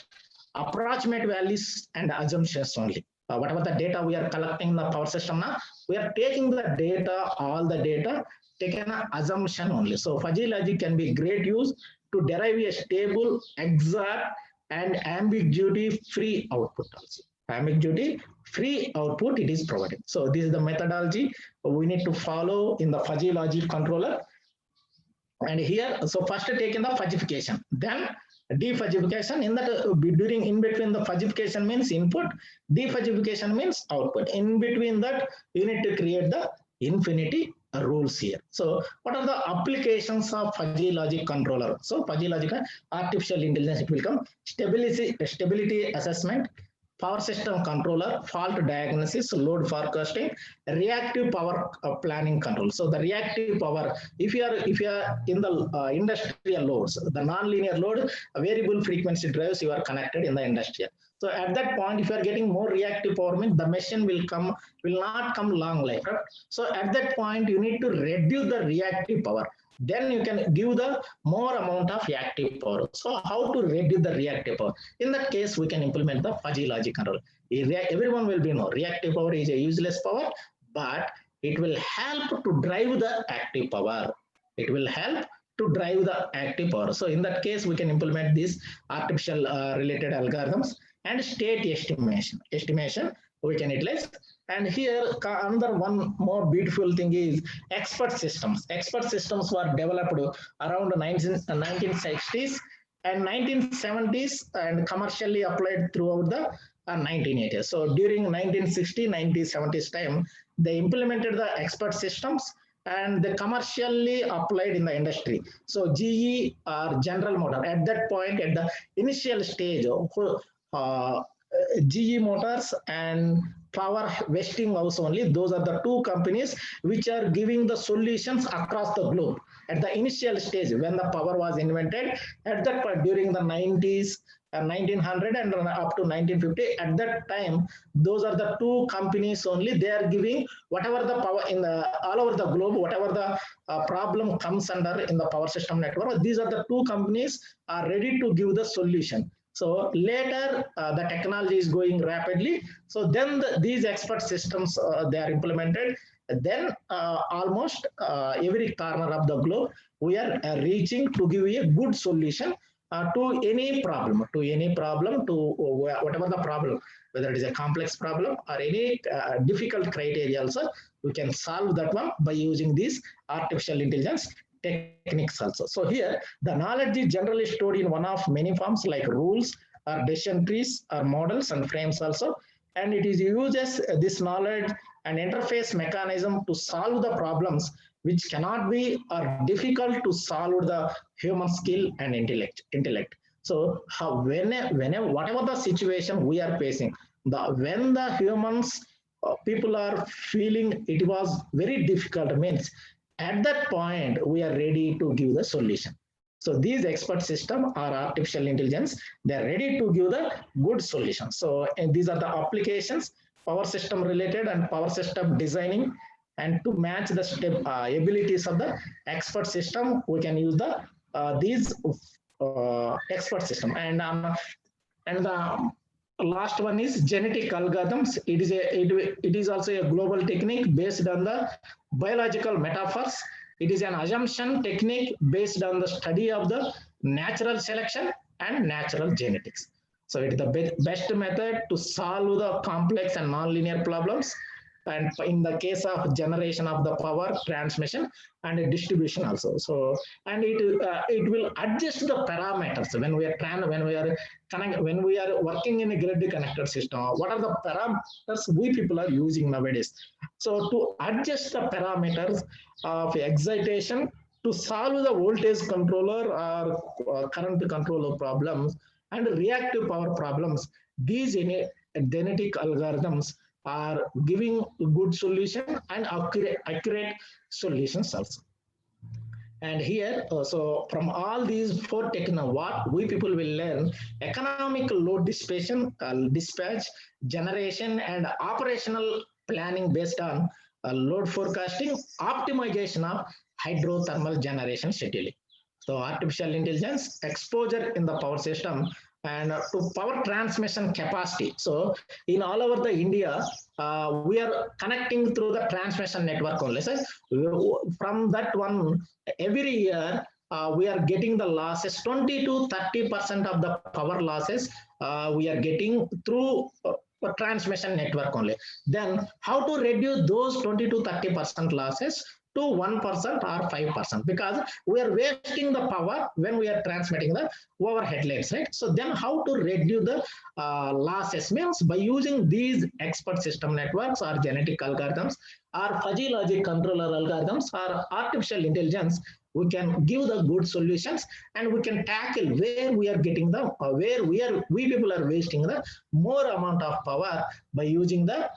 approximate values and assumptions only. Whatever the data we are collecting in the power system now, we are taking the data, all the data, taken an assumption only. So fuzzy logic can be great use to derive a stable, exact, and ambiguity-free output also. Ambiguity-free output it is provided. So this is the methodology we need to follow in the fuzzy logic controller. And here, so first taking the fuzzification, then defuzzification. In that during in between the fuzzification means input, defuzzification means output. In between that, you need to create the infinity rules here. So what are the applications of fuzzy logic controller? So fuzzy logic, artificial intelligence, it will come stability assessment, power system controller, fault diagnosis, load forecasting, reactive power planning control. So the reactive power, if you are in the industrial loads, the non-linear load, variable frequency drives you are connected in the industrial. So at that point, if you are getting more reactive power, means the machine will not come long life. Right? So at that point, you need to reduce the reactive power. Then you can give the more amount of active power. So how to reduce the reactive power? In that case, we can implement the fuzzy logic control. Everyone will be know reactive power is a useless power, but it will help to drive the active power. It will help to drive the active power. So in that case, we can implement these artificial related algorithms and state estimation we can utilize. And here another one more beautiful thing is expert systems. Expert systems were developed around 1960s and 1970s and commercially applied throughout the 1980s. So during 1960s, 1970s time, they implemented the expert systems and they commercially applied in the industry. So GE or General Motor at that point, at the initial stage, GE Motors and Power Westinghouse only, those are the two companies which are giving the solutions across the globe. At the initial stage, when the power was invented, at that point during the 90s, 1900 and up to 1950, at that time, those are the two companies only. They are giving whatever the power in the all over the globe, whatever the problem comes under in the power system network. These are the two companies are ready to give the solution. So later, the technology is going rapidly. So then these expert systems, they are implemented. Then almost every corner of the globe, we are reaching to give a good solution to any problem, to whatever the problem, whether it is a complex problem or any difficult criteria also, we can solve that one by using these artificial intelligence techniques also. So here, the knowledge is generally stored in one of many forms like rules or decision trees or models and frames also. And it is uses this knowledge and interface mechanism to solve the problems which cannot be or difficult to solve the human skill and intellect. So whenever whatever the situation we are facing, when the humans people are feeling it was very difficult, means at that point we are ready to give the solution. So these expert system are artificial intelligence, they are ready to give the good solution. So and these are the applications, power system related and power system designing, and to match the abilities of the expert system, we can use the these expert system. And the last one is genetic algorithms. It is also a global technique based on the biological metaphors. It is an assumption technique based on the study of the natural selection and natural genetics. So it is the best method to solve the complex and nonlinear problems. And in the case of generation of the power, transmission and distribution also. So and it will adjust the parameters when we are working in a grid connected system. What are the parameters we people are using nowadays? So to adjust the parameters of excitation to solve the voltage controller or current controller problems and reactive power problems, these genetic algorithms are giving good solution and accurate solutions also. And here, so from all these four techno, what we people will learn: economic load dispatch, generation, and operational planning based on load forecasting, optimization of hydrothermal generation scheduling. So artificial intelligence, exposure in the power system, and to power transmission capacity. So in all over the India, we are connecting through the transmission network only. So from that one, every year we are getting the losses 20 to 30% of the power losses we are getting through transmission network only. Then how to reduce those 20 to 30% losses to 1% or 5%, because we are wasting the power when we are transmitting the overhead lines, right? So then how to reduce the losses means by using these expert system networks or genetic algorithms or fuzzy logic controller algorithms or artificial intelligence, we can give the good solutions, and we can tackle where we are getting the we people are wasting the more amount of power by using the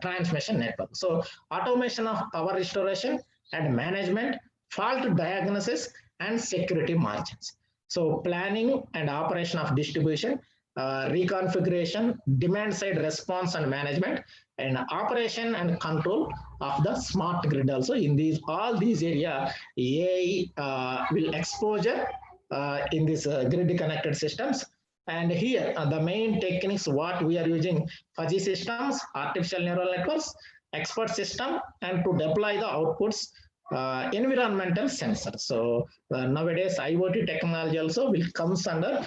transmission network. So automation of power restoration and management, fault diagnosis, and security margins. So planning and operation of distribution, reconfiguration, demand side response and management, and operation and control of the smart grid. Also in these all these area, AI will exposure in this grid connected systems. And here the main techniques what we are using: fuzzy systems, artificial neural networks, expert system, and to deploy the outputs, environmental sensors. So nowadays IoT technology also will comes under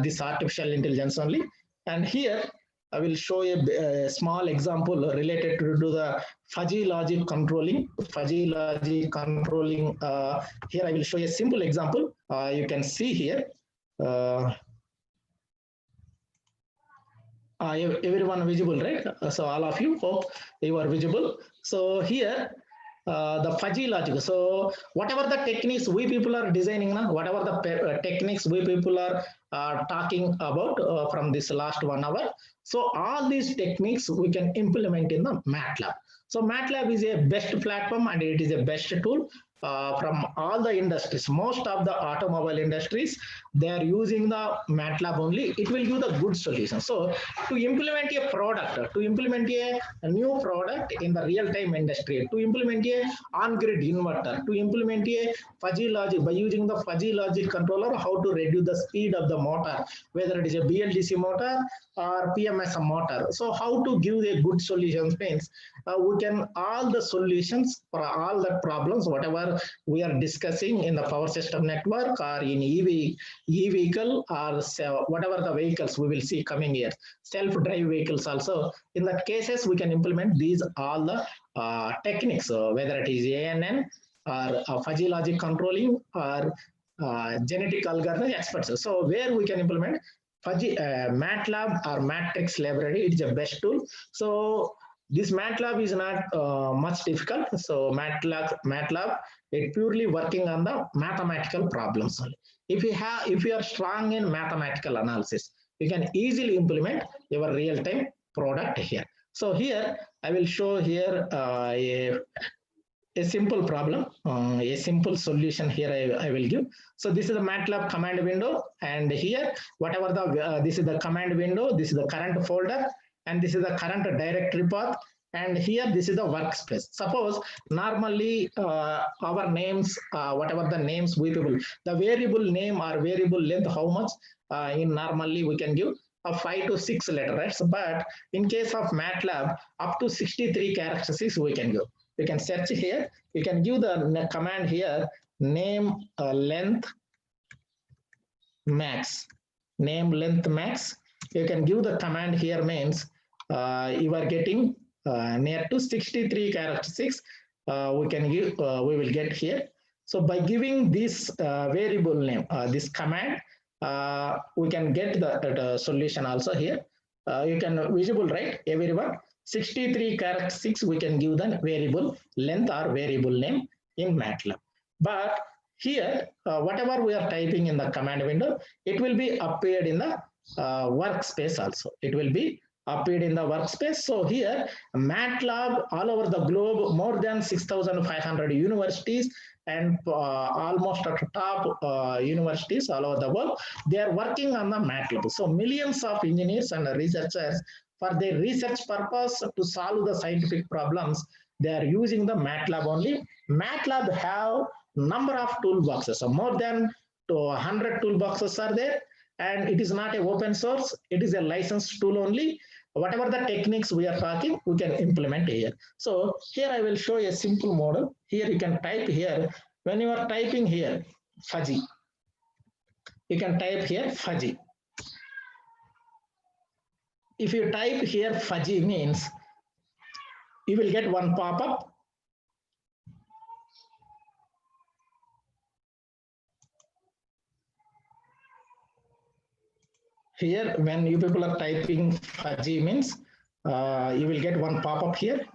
this artificial intelligence only. And here I will show a small example related to the fuzzy logic controlling. Fuzzy logic controlling. Here I will show a simple example. You can see here. Everyone visible, right? So all of you, hope you are visible. So here the fuzzy logic. So whatever the techniques we people are designing now, whatever the techniques we people are talking about from this last 1 hour. So all these techniques we can implement in the Matlab. So Matlab is a best platform and it is a best tool from all the industries. Most of the automobile industries, they are using the Matlab only. It will give the good solution. So to implement a product, to implement a new product in the real-time industry, to implement a on-grid inverter, to implement a fuzzy logic, by using the fuzzy logic controller, how to reduce the speed of the motor, whether it is a BLDC motor or PMS motor. So how to give a good solutions means we can all the solutions for all the problems, whatever we are discussing in the power system network or in e-vehicle or whatever the vehicles we will see coming here, self-drive vehicles also. In that cases, we can implement these all the techniques, whether it is ANN or fuzzy logic controlling or genetic algorithm experts. So where we can implement fuzzy Matlab or matrix library, it is the best tool. So this Matlab is not much difficult. So Matlab, it purely working on the mathematical problems only. If you are strong in mathematical analysis, you can easily implement your real-time product here. So here I will show here a simple problem, a simple solution here I will give. So this is the Matlab command window, and here whatever the this is the command window, this is the current folder, and this is the current directory path, and here this is the workspace. Suppose normally our names, whatever the names we people, the variable name or variable length, how much in normally we can give a 5 to 6 letters, but in case of Matlab up to 63 characteristics we can give. You can search here, you can give the command here, name length max, name length max. You can give the command here means you are getting near to 63 characteristics we can give, we will get here. So by giving this variable name, this command, we can get the solution also here. You can visible, right, everyone? 63 characteristics we can give the variable length or variable name in Matlab. But here, whatever we are typing in the command window, it will be appeared in the workspace also. It will be appeared in the workspace. So here, Matlab all over the globe, more than 6,500 universities and almost at the top universities all over the world, they are working on the Matlab. So millions of engineers and researchers, for their research purpose to solve the scientific problems, they are using the Matlab only. Matlab have number of toolboxes, so more than 100 toolboxes are there, and it is not a open source, it is a licensed tool only. Whatever the techniques we are talking, we can implement here. So here I will show a simple model. Here you can type here, when you are typing here fuzzy, you can type here fuzzy. If you type here fuzzy means you will get one pop-up. Here, when you people are typing fuzzy means you will get one pop-up here.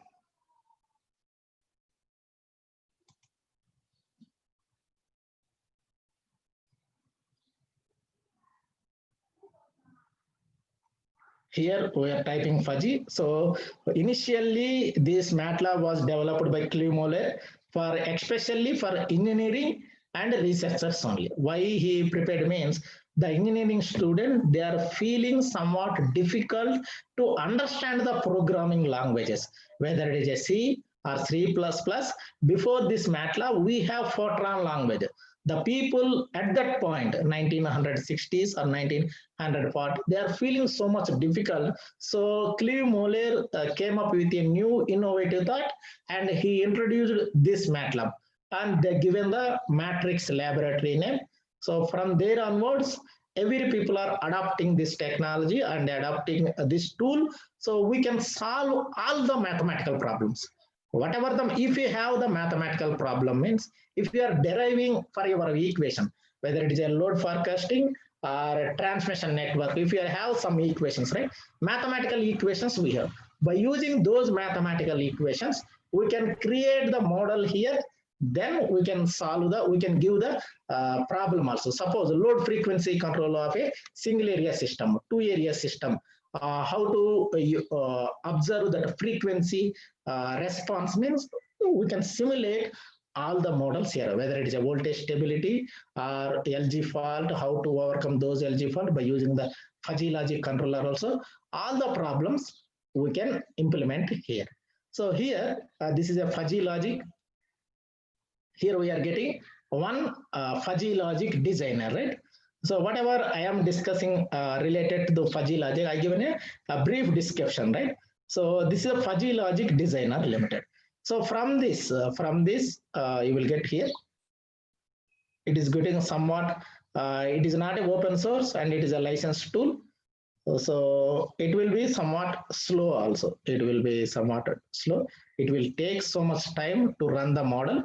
Here we are typing fuzzy. So initially this Matlab was developed by Clive for especially for engineering and researchers only. Why he prepared means the engineering student, they are feeling somewhat difficult to understand the programming languages, whether it is a C or C++. Before this Matlab, we have Fortran language. The people at that point, 1960s or 1940, they are feeling so much difficult. So Clive Moller came up with a new innovative thought, and he introduced this Matlab, and they given the Matrix laboratory name. So from there onwards, every people are adopting this technology and adopting this tool, so we can solve all the mathematical problems. Whatever the, if you have the mathematical problem means, if you are deriving for your equation, whether it is a load forecasting or a transmission network, if you have some equations, right? Mathematical equations we have. By using those mathematical equations, we can create the model here. Then we can solve the, we can give the problem also. Suppose load frequency control of a single area system, two area system. How to observe that frequency response means we can simulate all the models here, whether it is a voltage stability or LG fault, how to overcome those LG fault by using the fuzzy logic controller also. All the problems we can implement here. So here, this is a fuzzy logic. Here we are getting one fuzzy logic designer, right? So whatever I am discussing related to the fuzzy logic, I given a brief description, right? So this is a fuzzy logic designer limited. So from this, you will get here. It is getting somewhat. It is not an open source and it is a licensed tool. So it will be somewhat slow also. It will be somewhat slow. It will take so much time to run the model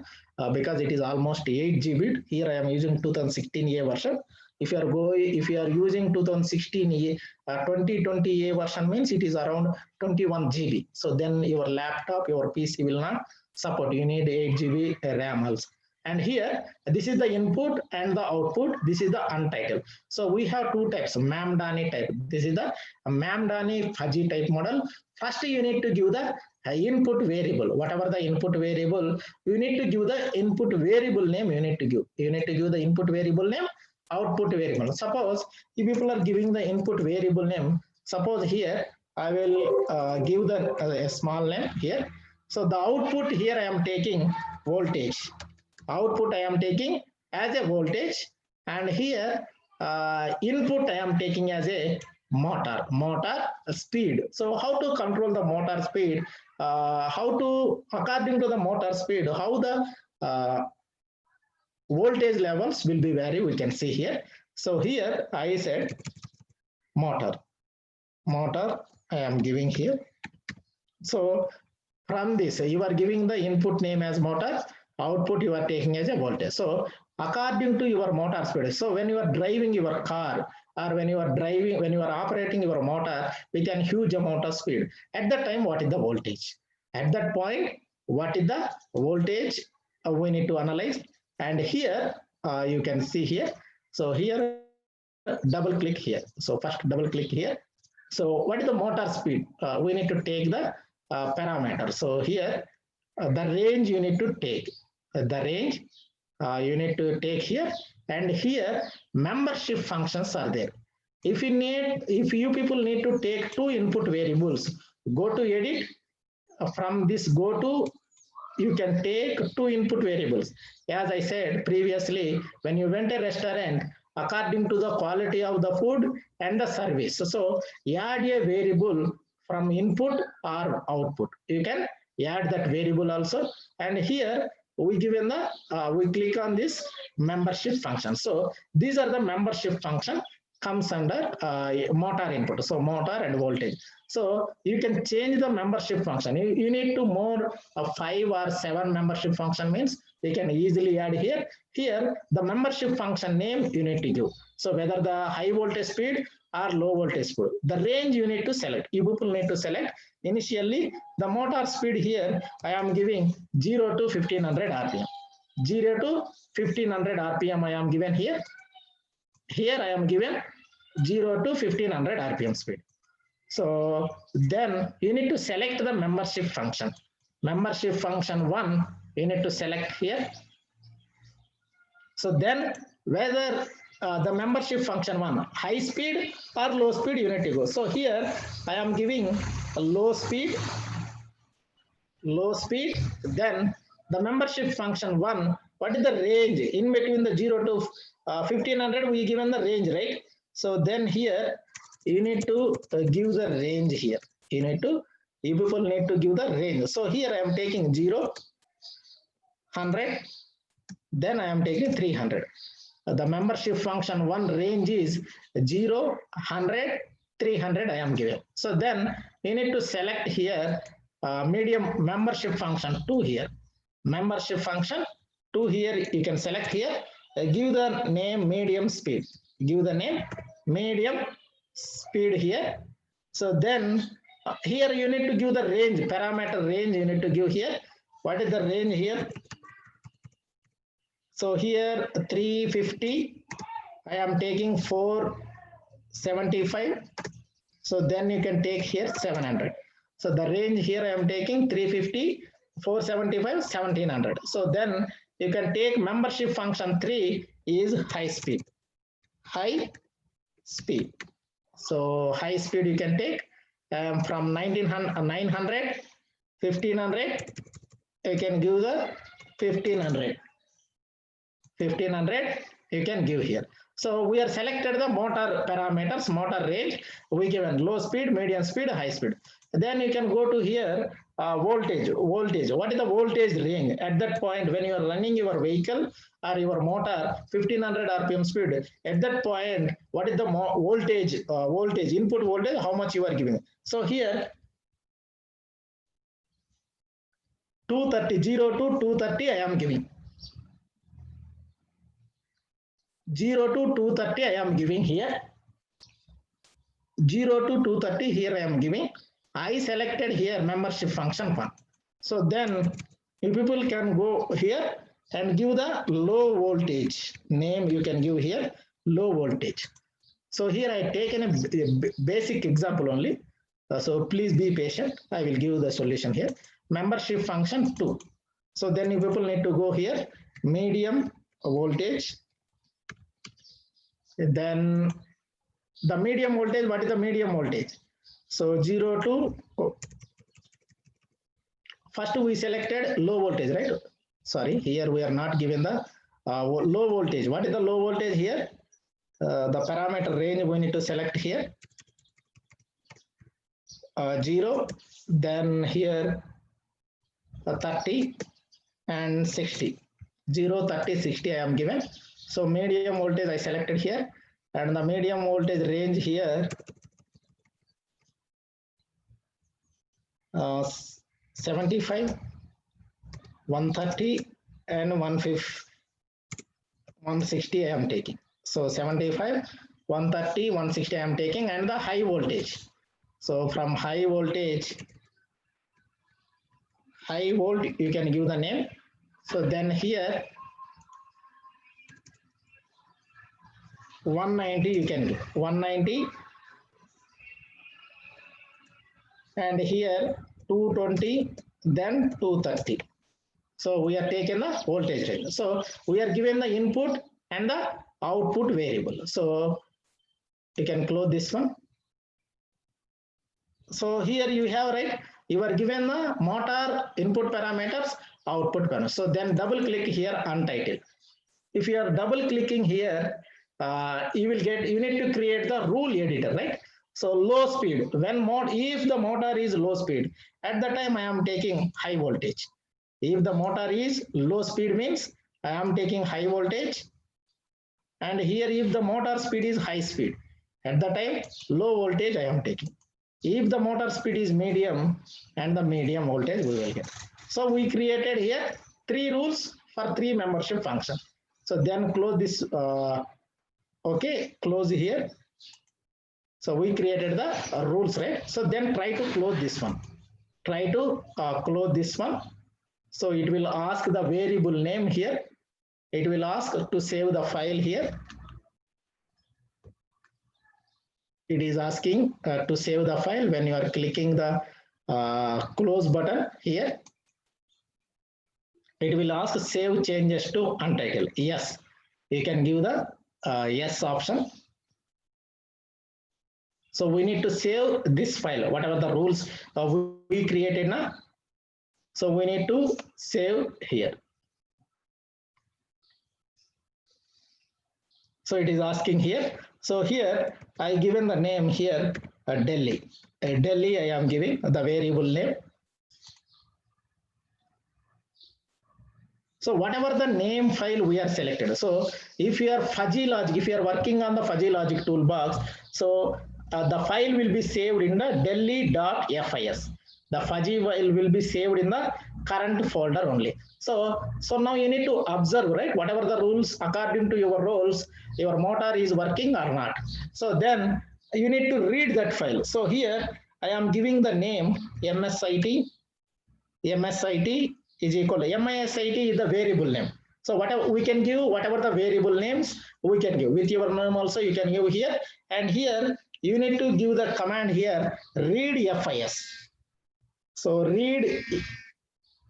because it is almost 8 GB. Here I am using 2016A version. If you are using 2016A, 2020A version means it is around 21 GB. So then your laptop, your PC will not support. You need 8 GB RAM also. And here, this is the input and the output. This is the untitled. So we have two types, Mamdani type. This is the Mamdani fuzzy type model. First, you need to give the input variable. Whatever the input variable, you need to give the input variable name. You need to give the input variable name, output variable. Suppose if people are giving the input variable name, suppose here I will give the a small name here. So the output here I am taking voltage. Output I am taking as a voltage, and here input I am taking as a motor speed. So how to control the motor speed, how to, according to the motor speed, how the voltage levels will be vary, we can see here. So here I said motor I am giving here. So from this you are giving the input name as motor, output you are taking as a voltage. So according to your motor speed, so when you are driving your car or when you are operating your motor with a huge amount of speed, at that time what is the voltage? At that point, what is the voltage we need to analyze. And here you can see here. So here double click here. So first double click here. So what is the motor speed? We need to take the parameter. So here the range you need to take. The range you need to take here, and here membership functions are there. If you people need to take two input variables, go to edit. From this go to, you can take two input variables. As I said previously, when you went a restaurant, according to the quality of the food and the service, so add a variable from input or output. You can add that variable also. And here we given the we click on this membership function. So these are the membership function comes under motor input. So motor and voltage. So you can change the membership function. You need to more 5 or 7 membership function means you can easily add here. Here the membership function name you need to give. So whether the high voltage speed or low voltage speed, the range you need to select. You people need to select. Initially the motor speed here I am giving 0 to 1500 rpm. 0 to 1500 rpm I am given here. Here I am given 0 to 1500 rpm speed. So then you need to select the membership function. Membership function 1, you need to select here. So then whether the membership function 1, high speed or low speed, you need to go. So here I am giving a low speed. Then the membership function 1, what is the range in between the 0 to 1500? We given the range, right? So then here you need to give the range here. You people need to give the range. So here I am taking 0, 100, then I am taking 300. The membership function 1 range is 0, 100, 300 I am given. So then you need to select here medium membership function 2 here. Membership function 2 here you can select here. Give the name medium speed. Give the name medium speed here. So then here you need to give the range, parameter range you need to give here. What is the range here? So here 350, I am taking 475. So then you can take here 700. So the range here I am taking 350, 475, 1700. So then you can take membership function 3 is high speed. High speed. So high speed you can take from 900, 1500, you can give the 1500. 1500 you can give here. So we are selected the motor parameters, motor range. We given low speed, medium speed, high speed. Then you can go to here voltage. What is the voltage range? At that point when you are running your vehicle or your motor 1500 rpm speed, at that point what is the voltage, input voltage, how much you are giving? So here 230, 0 to 230 I am giving. 0 to 230 I am giving here. 0 to 230 here I am giving. I selected here membership function 1. So then you people can go here and give the low voltage name. You can give here low voltage. So here I taken a basic example only. So please be patient. I will give the solution here. Membership function 2. So then you people need to go here medium voltage. Then the medium voltage, what is the medium voltage? So 0 to, first we selected low voltage, right? Sorry, here we are not given the low voltage. What is the low voltage here? The parameter range we need to select here. 0, then here 30 and 60. 0, 30, 60 I am given. So medium voltage I selected here, and the medium voltage range here 75, 130 and 160 I am taking. So 75, 130, 160 I am taking, and the high voltage. So from high voltage, high volt you can give the name. So then here 190 you can give 190 and here 220, then 230. So we are taking the voltage range. So we are given the input and the output variable. So you can close this one. So here you have, right, you are given the motor input parameters, output parameters. So then double click here untitled. If you are double clicking here, you will get, you need to create the rule editor, right? So low speed, when if the motor is low speed, at the time I am taking high voltage. If the motor is low speed means I am taking high voltage, and here if the motor speed is high speed, at the time low voltage I am taking. If the motor speed is medium, and the medium voltage we will get. So we created here 3 rules for 3 membership function. So then close this, okay, close here. So we created the rules, right? So then try to close this one. Try to close this one. So it will ask the variable name here. It will ask to save the file here. It is asking to save the file when you are clicking the close button here. It will ask save changes to untitled. Yes, you can give the yes option. So we need to save this file, whatever the rules we created now. So we need to save here. So it is asking here. So here I given the name here Delhi. Delhi I am giving the variable name. So whatever the name file we are selected. So if you are fuzzy logic, if you are working on the fuzzy logic toolbox, so the file will be saved in the delhi.fis. The fuzzy file will be saved in the current folder only. So now you need to observe, right? Whatever the rules according to your rules, your motor is working or not. So then you need to read that file. So here I am giving the name MSIT. MSIT is equal to MSIT is the variable name. So whatever we can give, whatever the variable names we can give. With your name also you can give here. And here you need to give the command here, read FIS. So read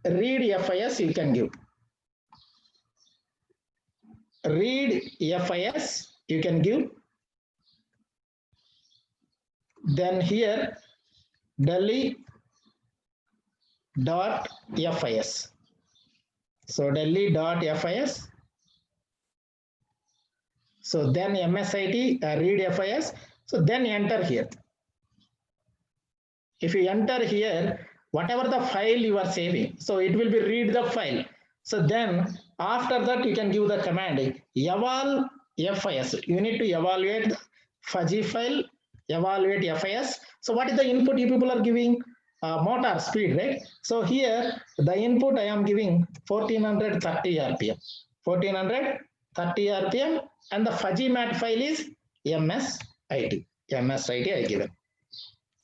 FIS you can give. Read FIS you can give. Then here Delhi.fis. So Delhi.fis. So then MSIT read FIS. So then enter here. If you enter here, whatever the file you are saving, so it will be read the file. So then after that you can give the command eval FIS. You need to evaluate the fuzzy file, evaluate FIS. So what is the input you people are giving? Motor speed, right? So here the input I am giving 1430 RPM. 1430 RPM, and the fuzzy mat file is MSIT. MSIT I given.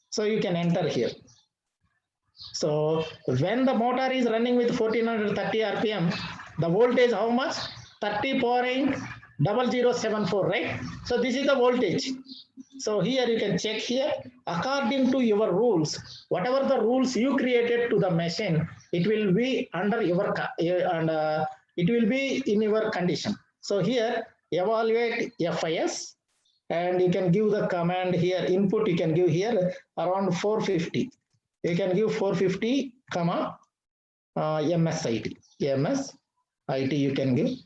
So you can enter here. So when the motor is running with 1430 RPM, the voltage how much? 30.0074, right? So this is the voltage. So here you can check here, according to your rules, whatever the rules you created to the machine, it will be under your and it will be in your condition. So here evaluate FIS, and you can give the command here, input you can give here around 450. You can give 450, comma MSIT. MSIT you can give.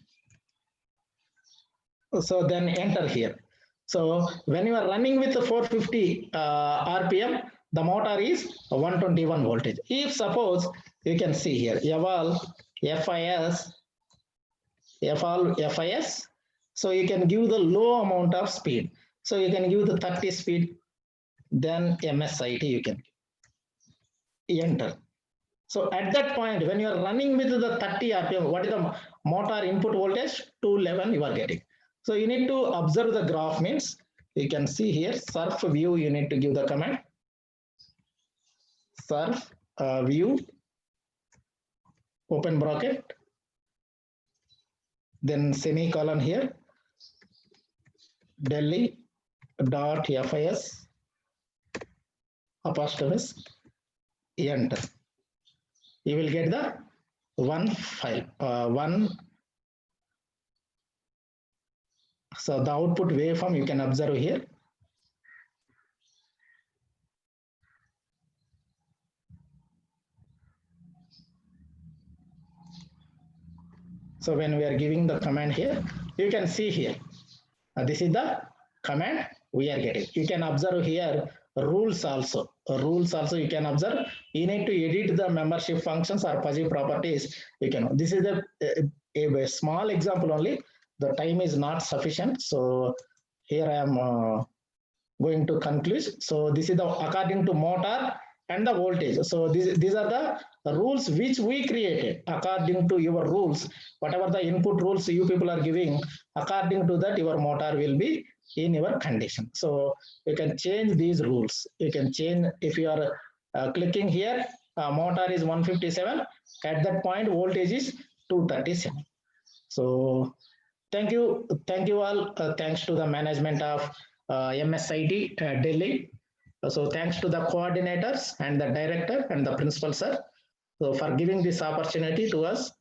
So then enter here. So when you are running with the 450 RPM, the motor is 121 voltage. If suppose you can see here, eval FIS, so you can give the low amount of speed. So you can give the 30 speed, then MSIT you can enter. So at that point, when you are running with the 30 RPM, what is the motor input voltage? 211 you are getting. So you need to observe the graph, means you can see here, surf view, you need to give the command. Surf view, open bracket, then semicolon here, Delhi.fis, apostrophe, enter. You will get the one file, So the output waveform you can observe here. So when we are giving the command here, you can see here, this is the command we are getting. You can observe here rules also. Rules also you can observe. You need to edit the membership functions or fuzzy properties. You can. This is a small example only. The time is not sufficient. So here I am going to conclude. So this is the according to motor and the voltage. So these are the rules which we created according to your rules. Whatever the input rules you people are giving, according to that your motor will be in your condition. So you can change these rules. You can change if you are clicking here, motor is 157. At that point, voltage is 237. So thank you all. Thanks to the management of MSIT Delhi. So thanks to the coordinators and the director and the principal sir, so for giving this opportunity to us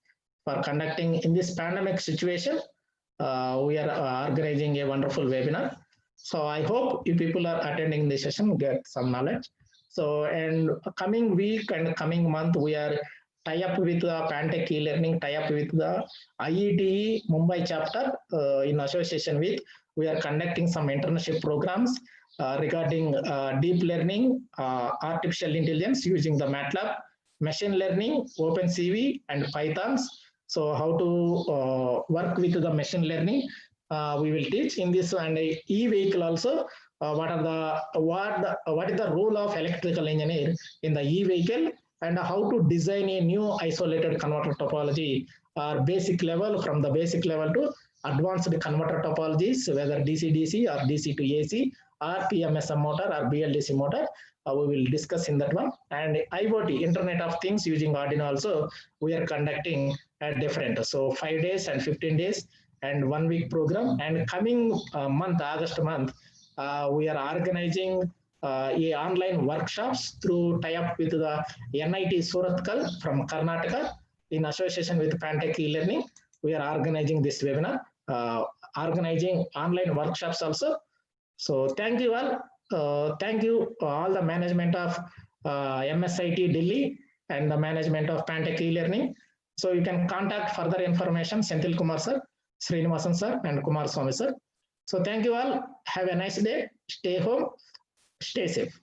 for conducting in this pandemic situation. We are organizing a wonderful webinar. So I hope you people are attending this session get some knowledge. So and coming week and coming month we are tie up with the Pantech eLearning, tie up with the IETE Mumbai chapter in association with. We are conducting some internship programs regarding deep learning, artificial intelligence using the Matlab, machine learning, OpenCV, and Pythons. So how to work with the machine learning, we will teach in this, and e-vehicle also. What is the role of electrical engineer in the e-vehicle, and how to design a new isolated converter topology, or basic level, from the basic level to advanced converter topologies, whether DC-DC or DC to AC or PMSM motor or BLDC motor. We will discuss in that one. And IoT, Internet of Things using Arduino also, we are conducting at different. So 5 days and 15 days and 1 week program. And coming month, August month, we are organizing online workshops through tie-up with the NIT Surathkal from Karnataka in association with Pantech eLearning. We are organizing this webinar, organizing online workshops also. So thank you all. Thank you all the management of MSIT Delhi and the management of Pantech eLearning. So you can contact further information Senthil Kumar sir, Srinivasan sir, and Kumar Swami sir. So thank you all. Have a nice day. Stay home. Stay safe.